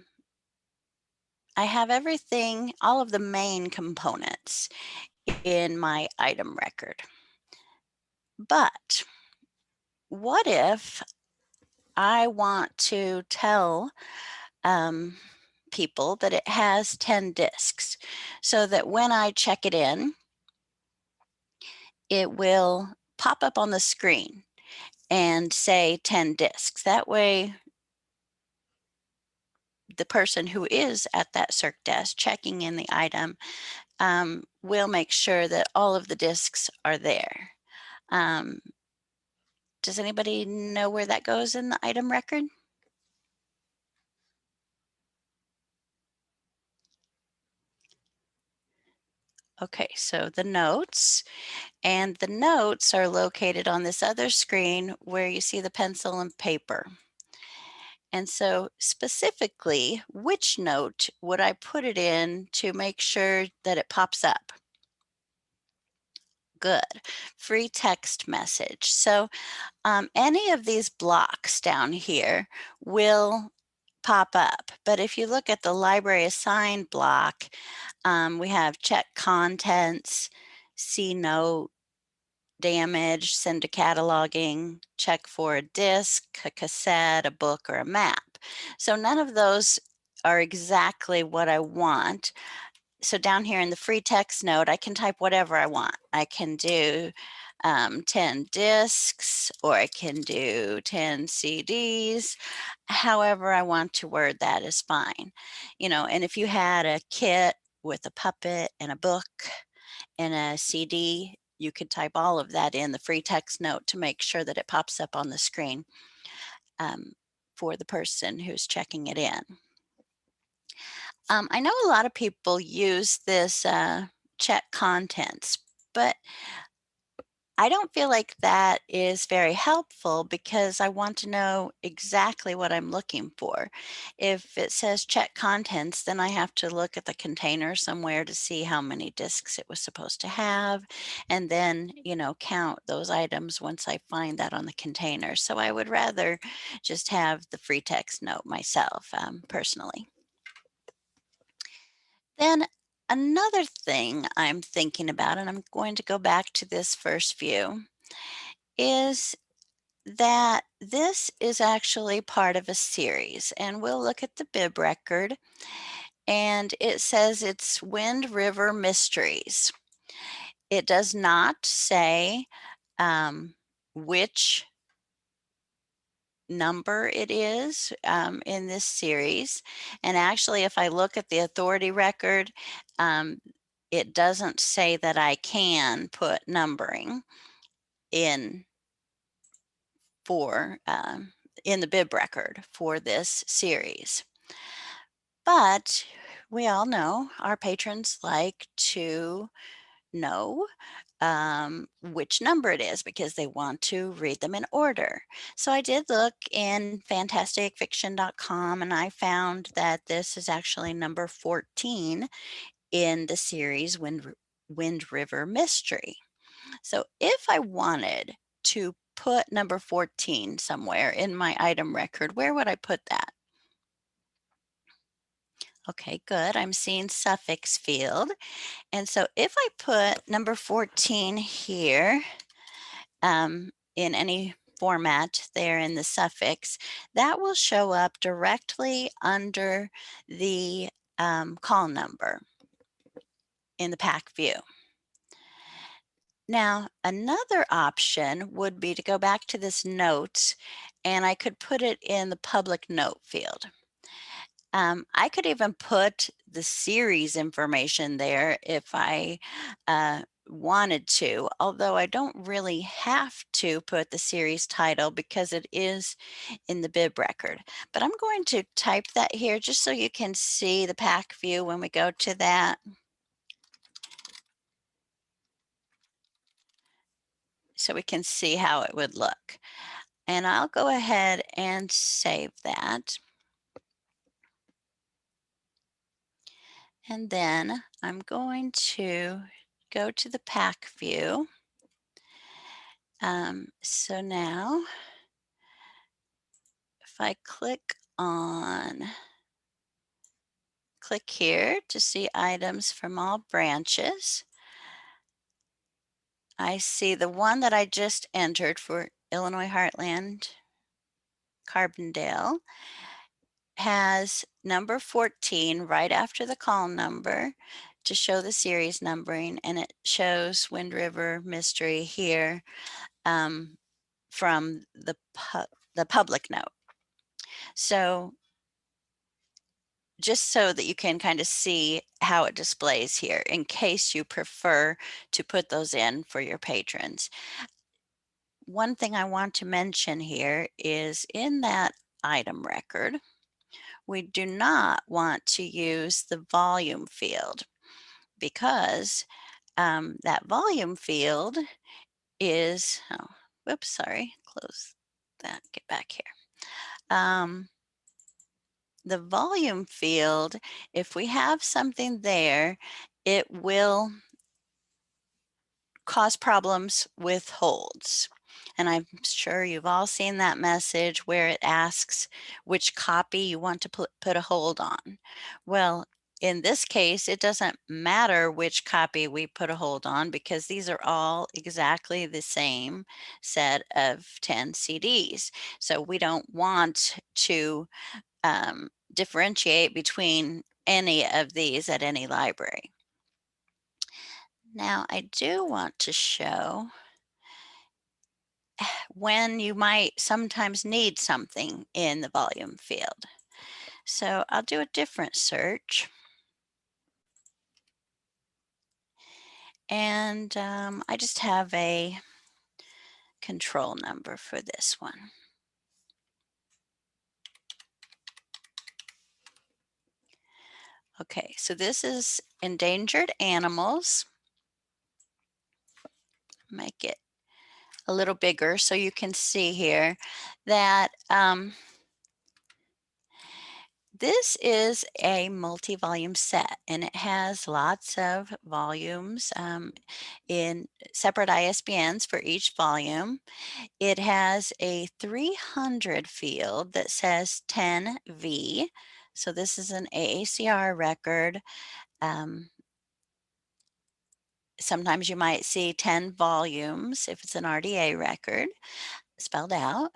have everything, all of the main components in my item record. But what if I want to tell people that it has 10 discs so that when I check it in, it will pop up on the screen and say 10 discs. That way, the person who is at that circ desk checking in the item will make sure that all of the discs are there. Does anybody know where that goes in the item record? Okay, so the notes, and the notes are located on this other screen where you see the pencil and paper. And so specifically, which note would I put it in to make sure that it pops up? Good, free text message. So any of these blocks down here will pop up. But if you look at the library assigned block, we have check contents, see note, damage, send to cataloging, check for a disc, a cassette, a book, or a map. So none of those are exactly what I want. So down here in the free text note, I can type whatever I want. I can do 10 discs, or I can do 10 CDs. However I want to word that is fine. You know, and if you had a kit with a puppet and a book and a CD, you could type all of that in the free text note to make sure that it pops up on the screen for the person who's checking it in. I know a lot of people use this check contents, but I don't feel like that is very helpful because I want to know exactly what I'm looking for. If it says check contents, then I have to look at the container somewhere to see how many discs it was supposed to have, and then, you know, count those items once I find that on the container. So I would rather just have the free text note myself, personally. Then another thing I'm thinking about, and I'm going to go back to this first view, is that this is actually part of a series. And we'll look at the bib record, and it says it's Wind River Mysteries. It does not say which number it is in this series. And actually, if I look at the authority record, it doesn't say that I can put numbering in for in the bib record for this series. But we all know our patrons like to know which number it is because they want to read them in order. So I did look in fantasticfiction.com and I found that this is actually number 14 in the series Wind River Mystery. So if I wanted to put number 14 somewhere in my item record, where would I put that? Okay, good. I'm seeing suffix field. And so if I put number 14 here in any format there in the suffix, that will show up directly under the call number in the pack view. Now, another option would be to go back to this notes, and I could put it in the public note field. I could even put the series information there if I wanted to, although I don't really have to put the series title because it is in the bib record. But I'm going to type that here just so you can see the pack view when we go to that. so we can see how it would look. And I'll go ahead and save that. And then I'm going to go to the pack view. So now if I click here to see items from all branches, I see the one that I just entered for Illinois Heartland Carbondale has number 14 right after the call number to show the series numbering, and it shows Wind River Mystery here from the public note. So just so that you can kind of see how it displays here in case you prefer to put those in for your patrons. One thing I want to mention here is in that item record, we do not want to use the volume field because that volume field is, oh, whoops, sorry, close that, get back here. The volume field, if we have something there, it will cause problems with holds. And I'm sure you've all seen that message where it asks which copy you want to put a hold on. Well, in this case, it doesn't matter which copy we put a hold on because these are all exactly the same set of 10 CDs. So we don't want to differentiate between any of these at any library. Now I do want to show when you might sometimes need something in the volume field. So I'll do a different search. And I just have a control number for this one. Okay, so this is endangered animals. Make it a little bigger so you can see here that this is a multi-volume set and it has lots of volumes in separate ISBNs for each volume. It has a 300 field that says 10V. So this is an AACR record. Sometimes you might see 10 volumes if it's an RDA record spelled out.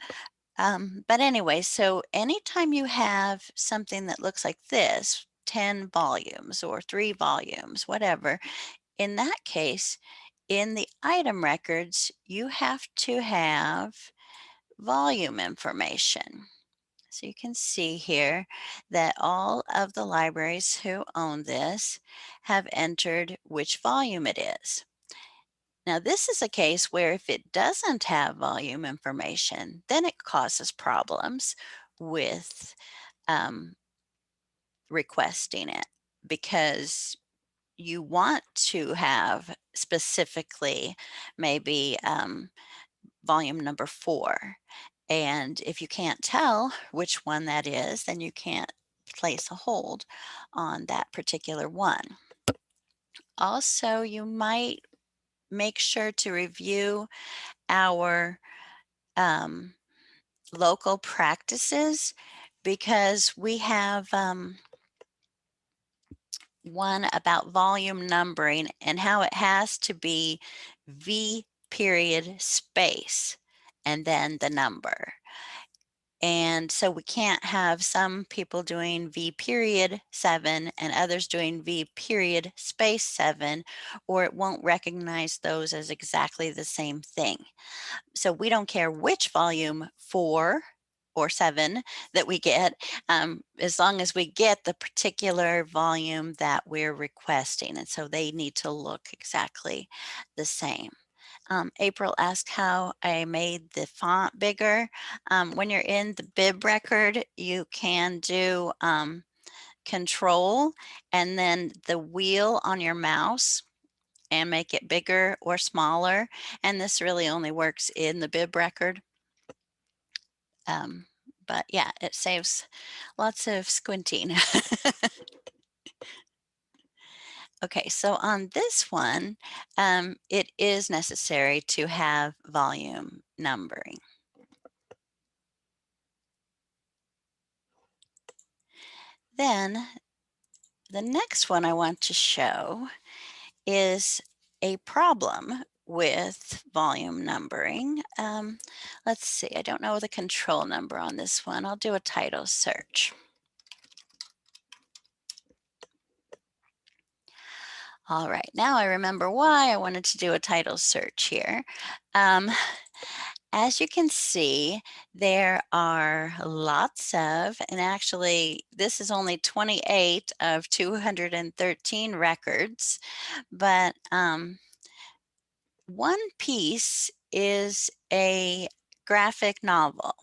But anyway, so anytime you have something that looks like this, 10 volumes or 3 volumes, whatever, in that case, in the item records, you have to have volume information. So you can see here that all of the libraries who own this have entered which volume it is. Now, this is a case where if it doesn't have volume information, then it causes problems with requesting it because you want to have specifically maybe volume number 4. And if you can't tell which one that is, then you can't place a hold on that particular one. Also, you might make sure to review our local practices because we have one about volume numbering and how it has to be V period space and then the number. And so we can't have some people doing V period 7 and others doing V period space 7, or it won't recognize those as exactly the same thing. So we don't care which volume 4 or 7 that we get, as long as we get the particular volume that we're requesting. And so they need to look exactly the same. April asked how I made the font bigger. When you're in the bib record, you can do control and then the wheel on your mouse and make it bigger or smaller. And this really only works in the bib record. But yeah, it saves lots of squinting. Okay, so on this one, it is necessary to have volume numbering. Then the next one I want to show is a problem with volume numbering. Let's see, I don't know the control number on this one. I'll do a title search. All right, now I remember why I wanted to do a title search here. As you can see, there are lots of, and actually this is only 28 of 213 records, but one piece is a graphic novel.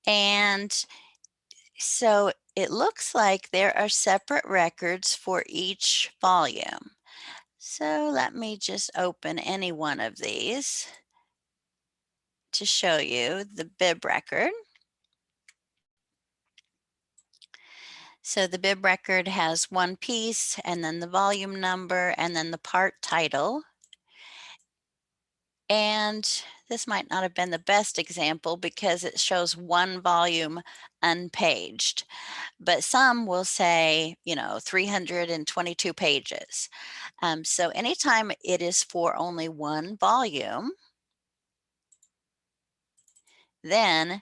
And so it looks like there are separate records for each volume. So let me just open any one of these to show you the bib record. So the bib record has one piece and then the volume number and then the part title. And this might not have been the best example because it shows one volume unpaged, but some will say, 322 pages. So anytime it is for only one volume, then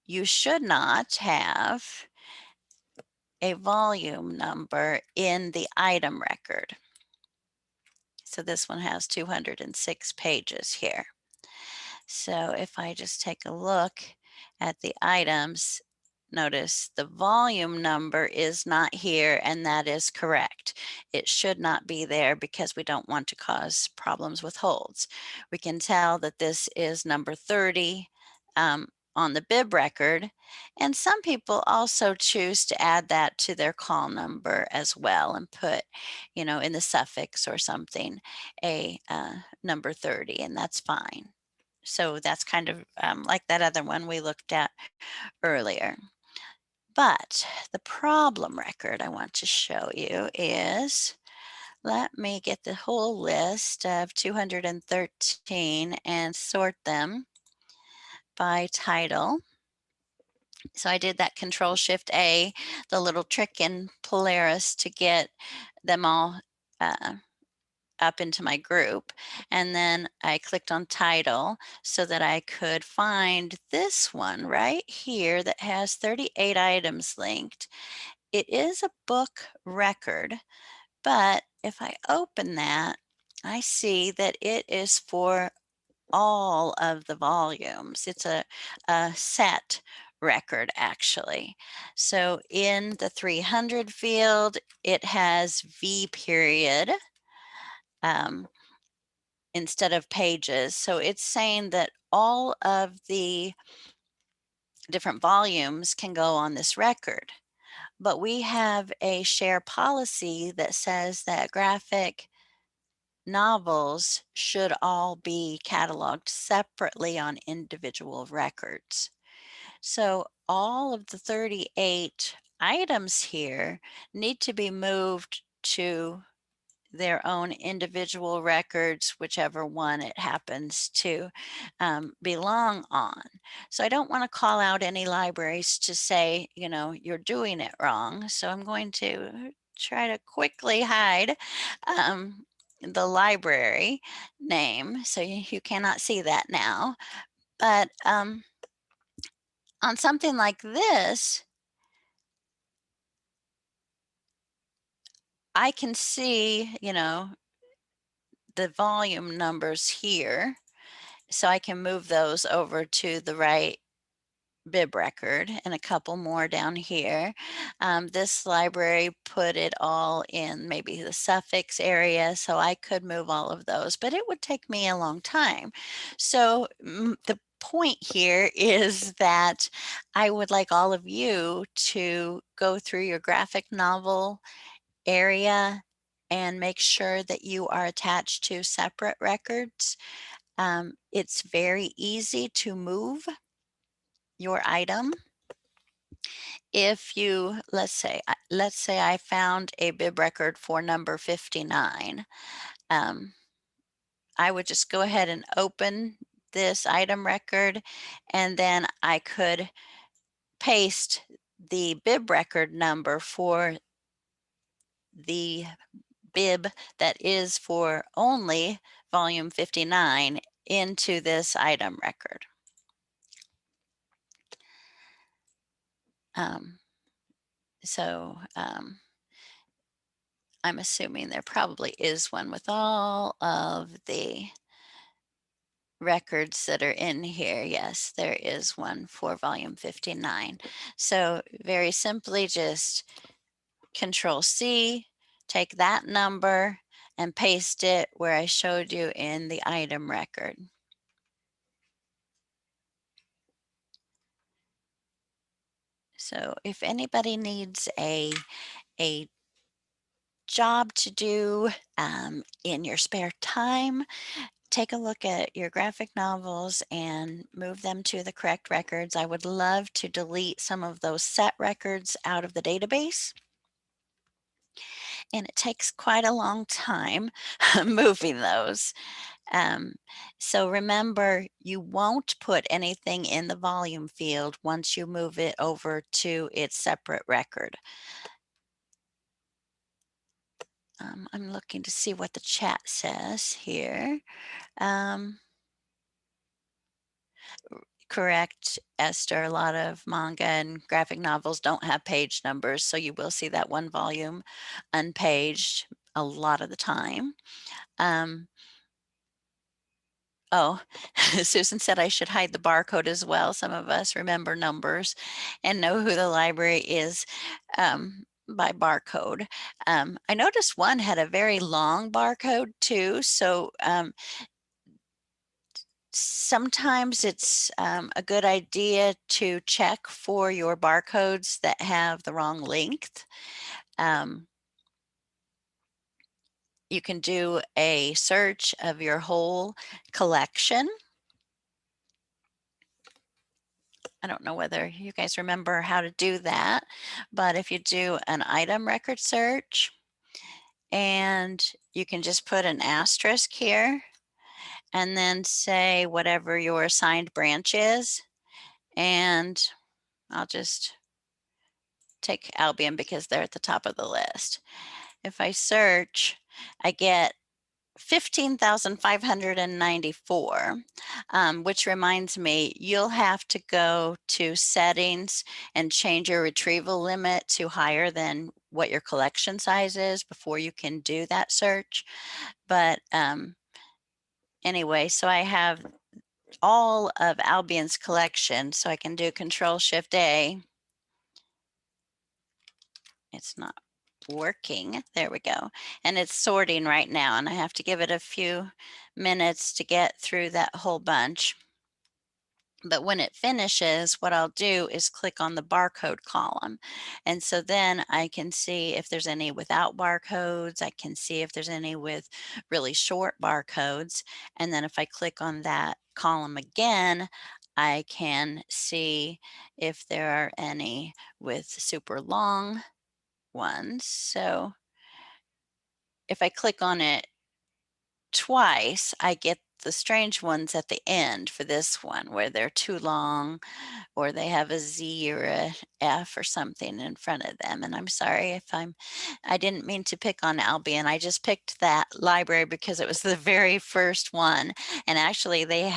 you should not have a volume number in the item record. So this one has 206 pages here. So if I just take a look at the items, notice the volume number is not here, and that is correct. It should not be there because we don't want to cause problems with holds. We can tell that this is number 30 on the bib record, and some people also choose to add that to their call number as well and put, in the suffix or something, a number 30, and that's fine. So that's kind of like that other one we looked at earlier. But the problem record I want to show you is, let me get the whole list of 213 and sort them by title. So I did that Control-Shift-A, the little trick in Polaris to get them all up into my group. And then I clicked on title so that I could find this one right here that has 38 items linked. It is a book record, but if I open that, I see that it is for all of the volumes. It's a set record actually. So in the 300 field, it has V period instead of pages. So it's saying that all of the different volumes can go on this record. But we have a share policy that says that graphic novels should all be cataloged separately on individual records. So all of the 38 items here need to be moved to their own individual records, whichever one it happens to belong on. So I don't want to call out any libraries to say, you're doing it wrong. So I'm going to try to quickly hide the library name. So you cannot see that now. But on something like this, I can see, the volume numbers here. So I can move those over to the right bib record and a couple more down here. This library put it all in maybe the suffix area, so I could move all of those, but it would take me a long time. So the point here is that I would like all of you to go through your graphic novel area and make sure that you are attached to separate records. It's very easy to move your item. If you, let's say I found a bib record for number 59. I would just go ahead and open this item record, and then I could paste the bib record number for the bib that is for only volume 59 into this item record. I'm assuming there probably is one with all of the records that are in here. Yes, there is one for volume 59. So very simply, just Control C, take that number and paste it where I showed you in the item record. So if anybody needs a job to do in your spare time, take a look at your graphic novels and move them to the correct records. I would love to delete some of those set records out of the database. And it takes quite a long time moving those. So remember, you won't put anything in the volume field once you move it over to its separate record. I'm looking to see what the chat says here. Correct, Esther. A lot of manga and graphic novels don't have page numbers, so you will see that one volume unpaged a lot of the time. Oh, Susan said I should hide the barcode as well. Some of us remember numbers and know who the library is by barcode. I noticed one had a very long barcode too, so sometimes it's a good idea to check for your barcodes that have the wrong length. You can do a search of your whole collection. I don't know whether you guys remember how to do that, but if you do an item record search, and you can just put an asterisk here and then say whatever your assigned branch is, and I'll just take Albion because they're at the top of the list. If I search, I get 15,594, which reminds me, you'll have to go to settings and change your retrieval limit to higher than what your collection size is before you can do that search. But anyway, so I have all of Albion's collection, so I can do Control-Shift-A. It's not working. There we go. And it's sorting right now, and I have to give it a few minutes to get through that whole bunch. But when it finishes, what I'll do is click on the barcode column. And so then I can see if there's any without barcodes. I can see if there's any with really short barcodes. And then if I click on that column again, I can see if there are any with super long ones. So if I click on it twice, I get the strange ones at the end for this one where they're too long or they have a Z or a F or something in front of them. And I'm sorry if I didn't mean to pick on Albion. I just picked that library because it was the very first one. And actually they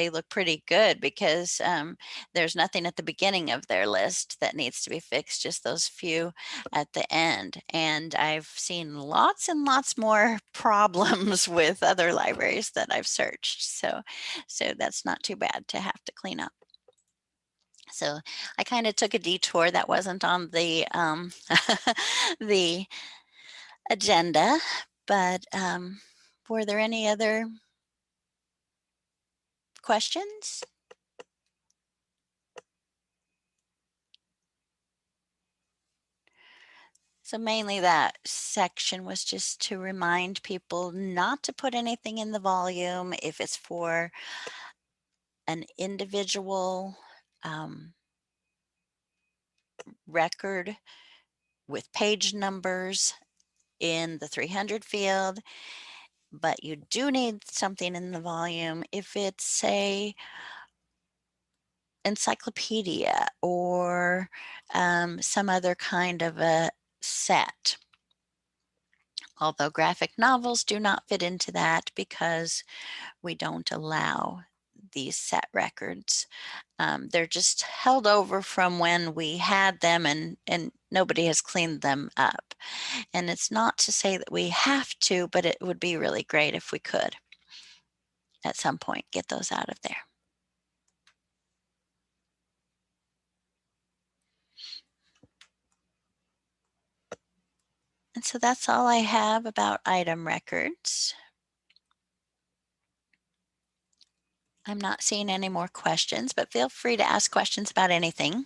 look pretty good because there's nothing at the beginning of their list that needs to be fixed, just those few at the end. And I've seen lots and lots more problems with other libraries that I've searched. So that's not too bad to have to clean up. So I kind of took a detour that wasn't on the the agenda, but were there any other questions? So mainly that section was just to remind people not to put anything in the volume if it's for an individual record with page numbers in the 300 field, but you do need something in the volume if it's, say, encyclopedia or some other kind of a set. Although graphic novels do not fit into that because we don't allow these set records. They're just held over from when we had them and nobody has cleaned them up. And it's not to say that we have to, but it would be really great if we could at some point get those out of there. And so that's all I have about item records. I'm not seeing any more questions, but feel free to ask questions about anything.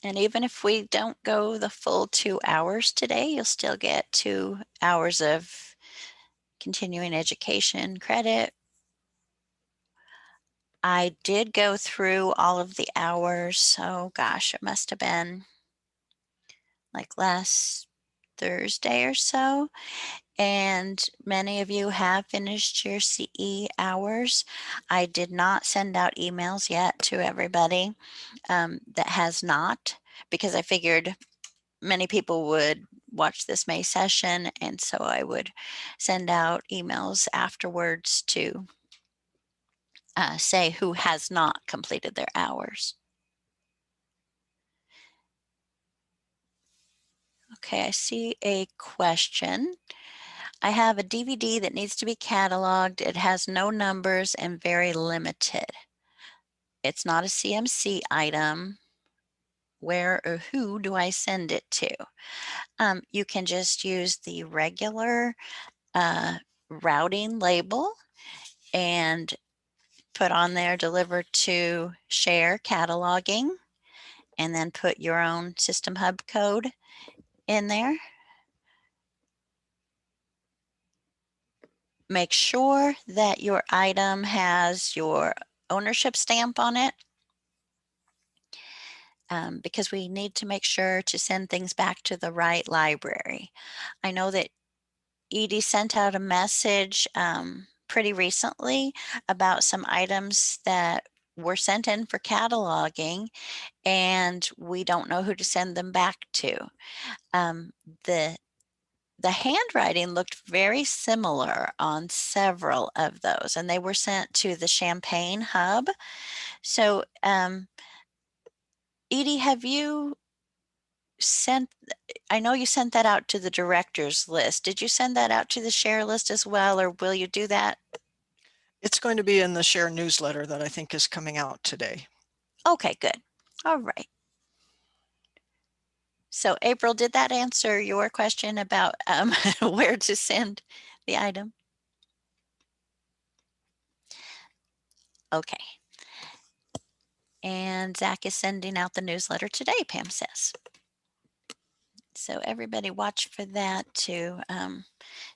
And even if we don't go the full 2 hours today, you'll still get 2 hours of continuing education credit. I did go through all of the hours, so gosh, it must have been like last Thursday or so. And many of you have finished your CE hours. I did not send out emails yet to everybody that has not, because I figured many people would watch this May session, and so I would send out emails afterwards to say who has not completed their hours. Okay, I see a question. I have a DVD that needs to be cataloged. It has no numbers and very limited. It's not a CMC item. Where or who do I send it to? You can just use the regular routing label and put on there delivered to share cataloging, and then put your own System Hub code in there. Make sure that your item has your ownership stamp on it, because we need to make sure to send things back to the right library. I know that Edie sent out a message pretty recently about some items that were sent in for cataloging, and we don't know who to send them back to. The handwriting looked very similar on several of those, and they were sent to the Champaign Hub. So, Edie, have you sent, I know you sent that out to the directors list. Did you send that out to the share list as well, or will you do that? It's going to be in the share newsletter that I think is coming out today. Okay, good. All right. So April, did that answer your question about where to send the item? Okay. And Zach is sending out the newsletter today, Pam says. So everybody watch for that to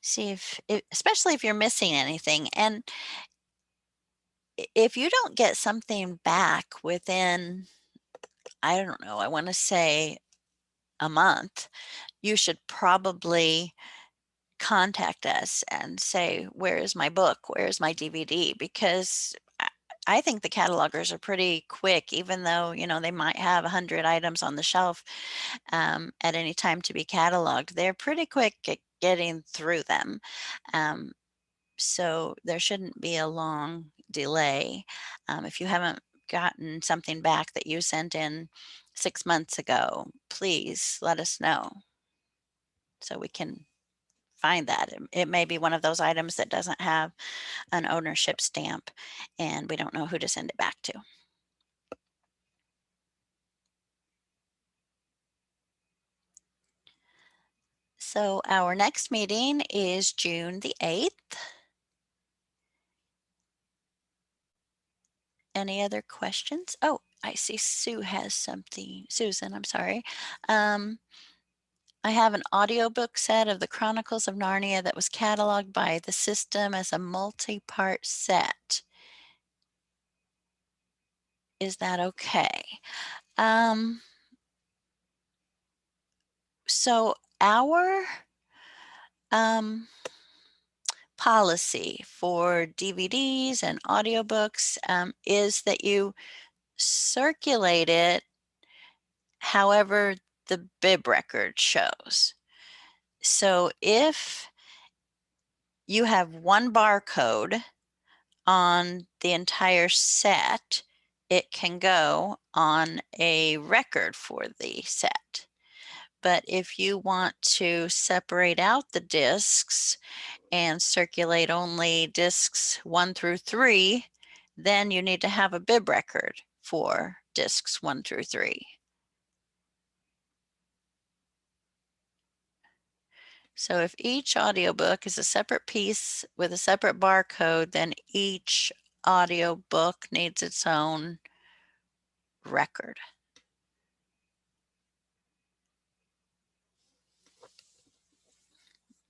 see if, especially if you're missing anything. And if you don't get something back within, I don't know, I want to say a month, you should probably contact us and say, where is my book? Where's my DVD? Because I think the catalogers are pretty quick, even though, you know, they might have 100 items on the shelf at any time to be cataloged. They're pretty quick at getting through them. So there shouldn't be a long delay. If you haven't gotten something back that you sent in 6 months ago, please let us know so we can find that. It may be one of those items that doesn't have an ownership stamp and we don't know who to send it back to. So our next meeting is June the 8th. Any other questions? Oh, I see Sue has something. Susan, I'm sorry. I have an audiobook set of the Chronicles of Narnia that was cataloged by the system as a multi-part set. Is that okay? So our policy for DVDs and audiobooks is that you circulate it however the bib record shows. So if you have one barcode on the entire set, it can go on a record for the set. But if you want to separate out the discs and circulate only discs 1 through 3, then you need to have a bib record for discs 1 through 3. So if each audiobook is a separate piece with a separate barcode, then each audiobook needs its own record.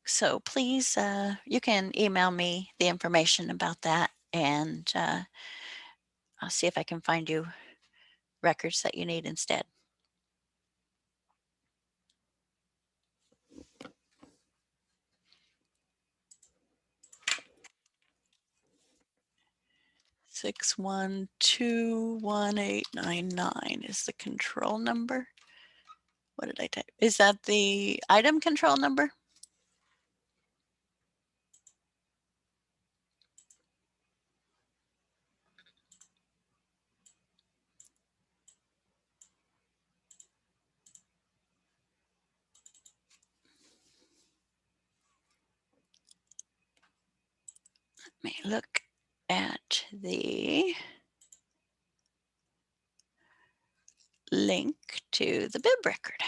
So please, you can email me the information about that, and I'll see if I can find you records that you need instead. Six 121-1899 is the control number. What did I type? Is that the item control number? Let me look at the link to the bib record.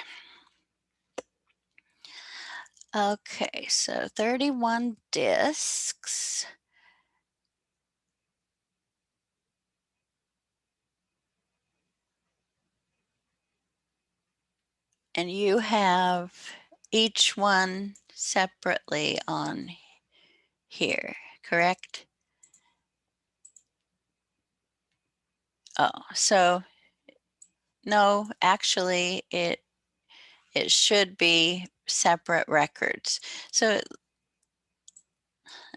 Okay, so 31 discs. And you have each one separately on here, correct? Oh, so no, actually it should be separate records. So,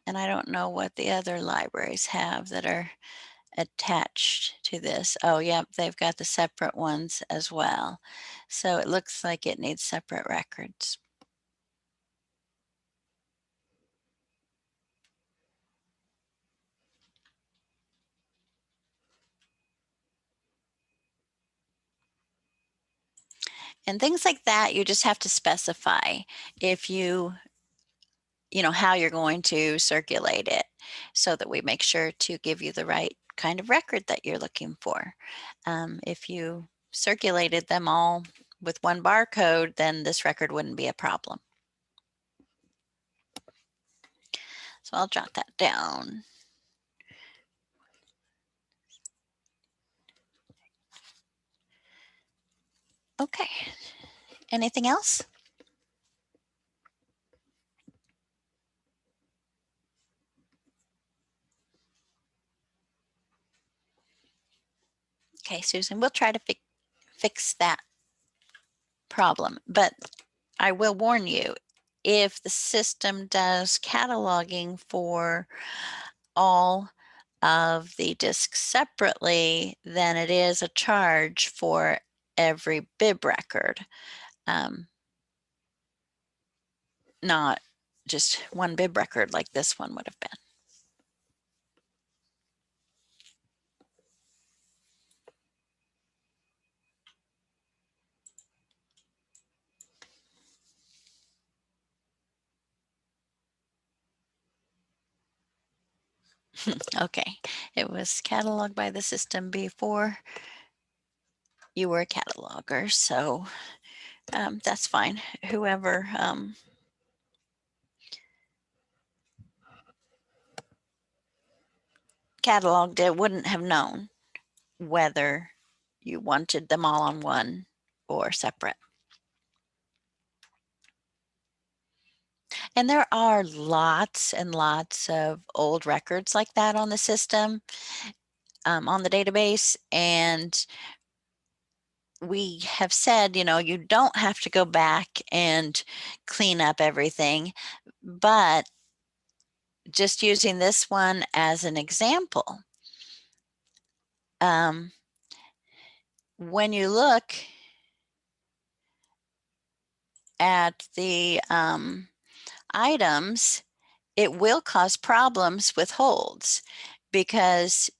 and I don't know what the other libraries have that are attached to this. Oh, yeah, they've got the separate ones as well. So it looks like it needs separate records. And things like that, you just have to specify if you know, how you're going to circulate it so that we make sure to give you the right kind of record that you're looking for. If you circulated them all with one barcode, then this record wouldn't be a problem. So I'll jot that down. Okay, anything else? Okay, Susan, we'll try to fix that problem, but I will warn you, if the system does cataloging for all of the discs separately, then it is a charge for every bib record, not just one bib record like this one would have been. Okay, it was cataloged by the system before you were a cataloger, so that's fine. Whoever cataloged it wouldn't have known whether you wanted them all on one or separate. And there are lots and lots of old records like that on the system, on the database. And we have said, you don't have to go back and clean up everything, but just using this one as an example, when you look at the items, it will cause problems with holds because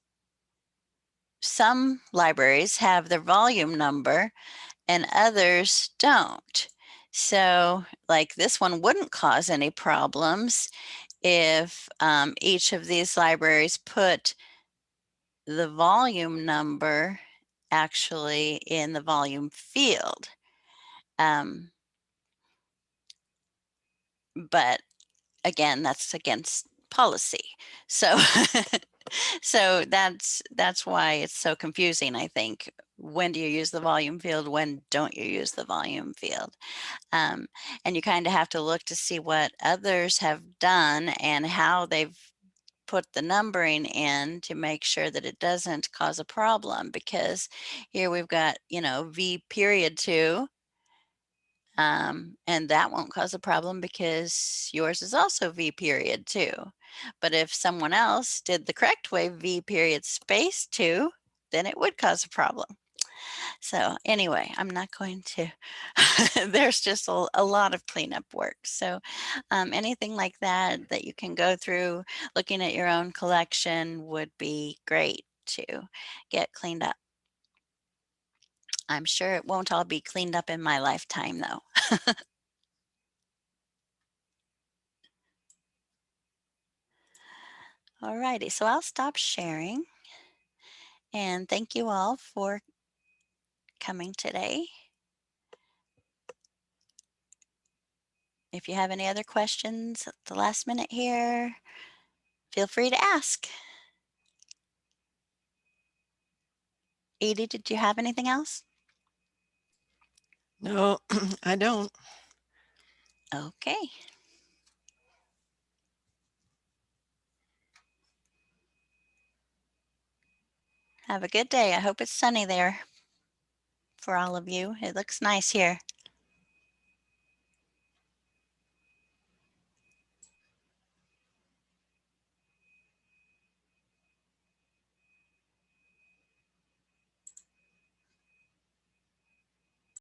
some libraries have their volume number and others don't. So like this one wouldn't cause any problems if each of these libraries put the volume number actually in the volume field. But again, that's against policy. So so that's why it's so confusing, I think. When do you use the volume field? When don't you use the volume field? And you kind of have to look to see what others have done and how they've put the numbering in to make sure that it doesn't cause a problem, because here we've got, V period 2, and that won't cause a problem because yours is also V period 2. But if someone else did the correct way, V period space 2, then it would cause a problem. So anyway, I'm not going to, there's just a lot of cleanup work. So anything like that that you can go through looking at your own collection would be great to get cleaned up. I'm sure it won't all be cleaned up in my lifetime though. All righty, so I'll stop sharing and thank you all for coming today. If you have any other questions at the last minute here, feel free to ask. Edie, did you have anything else? No, I don't. Okay. Have a good day. I hope it's sunny there for all of you. It looks nice here.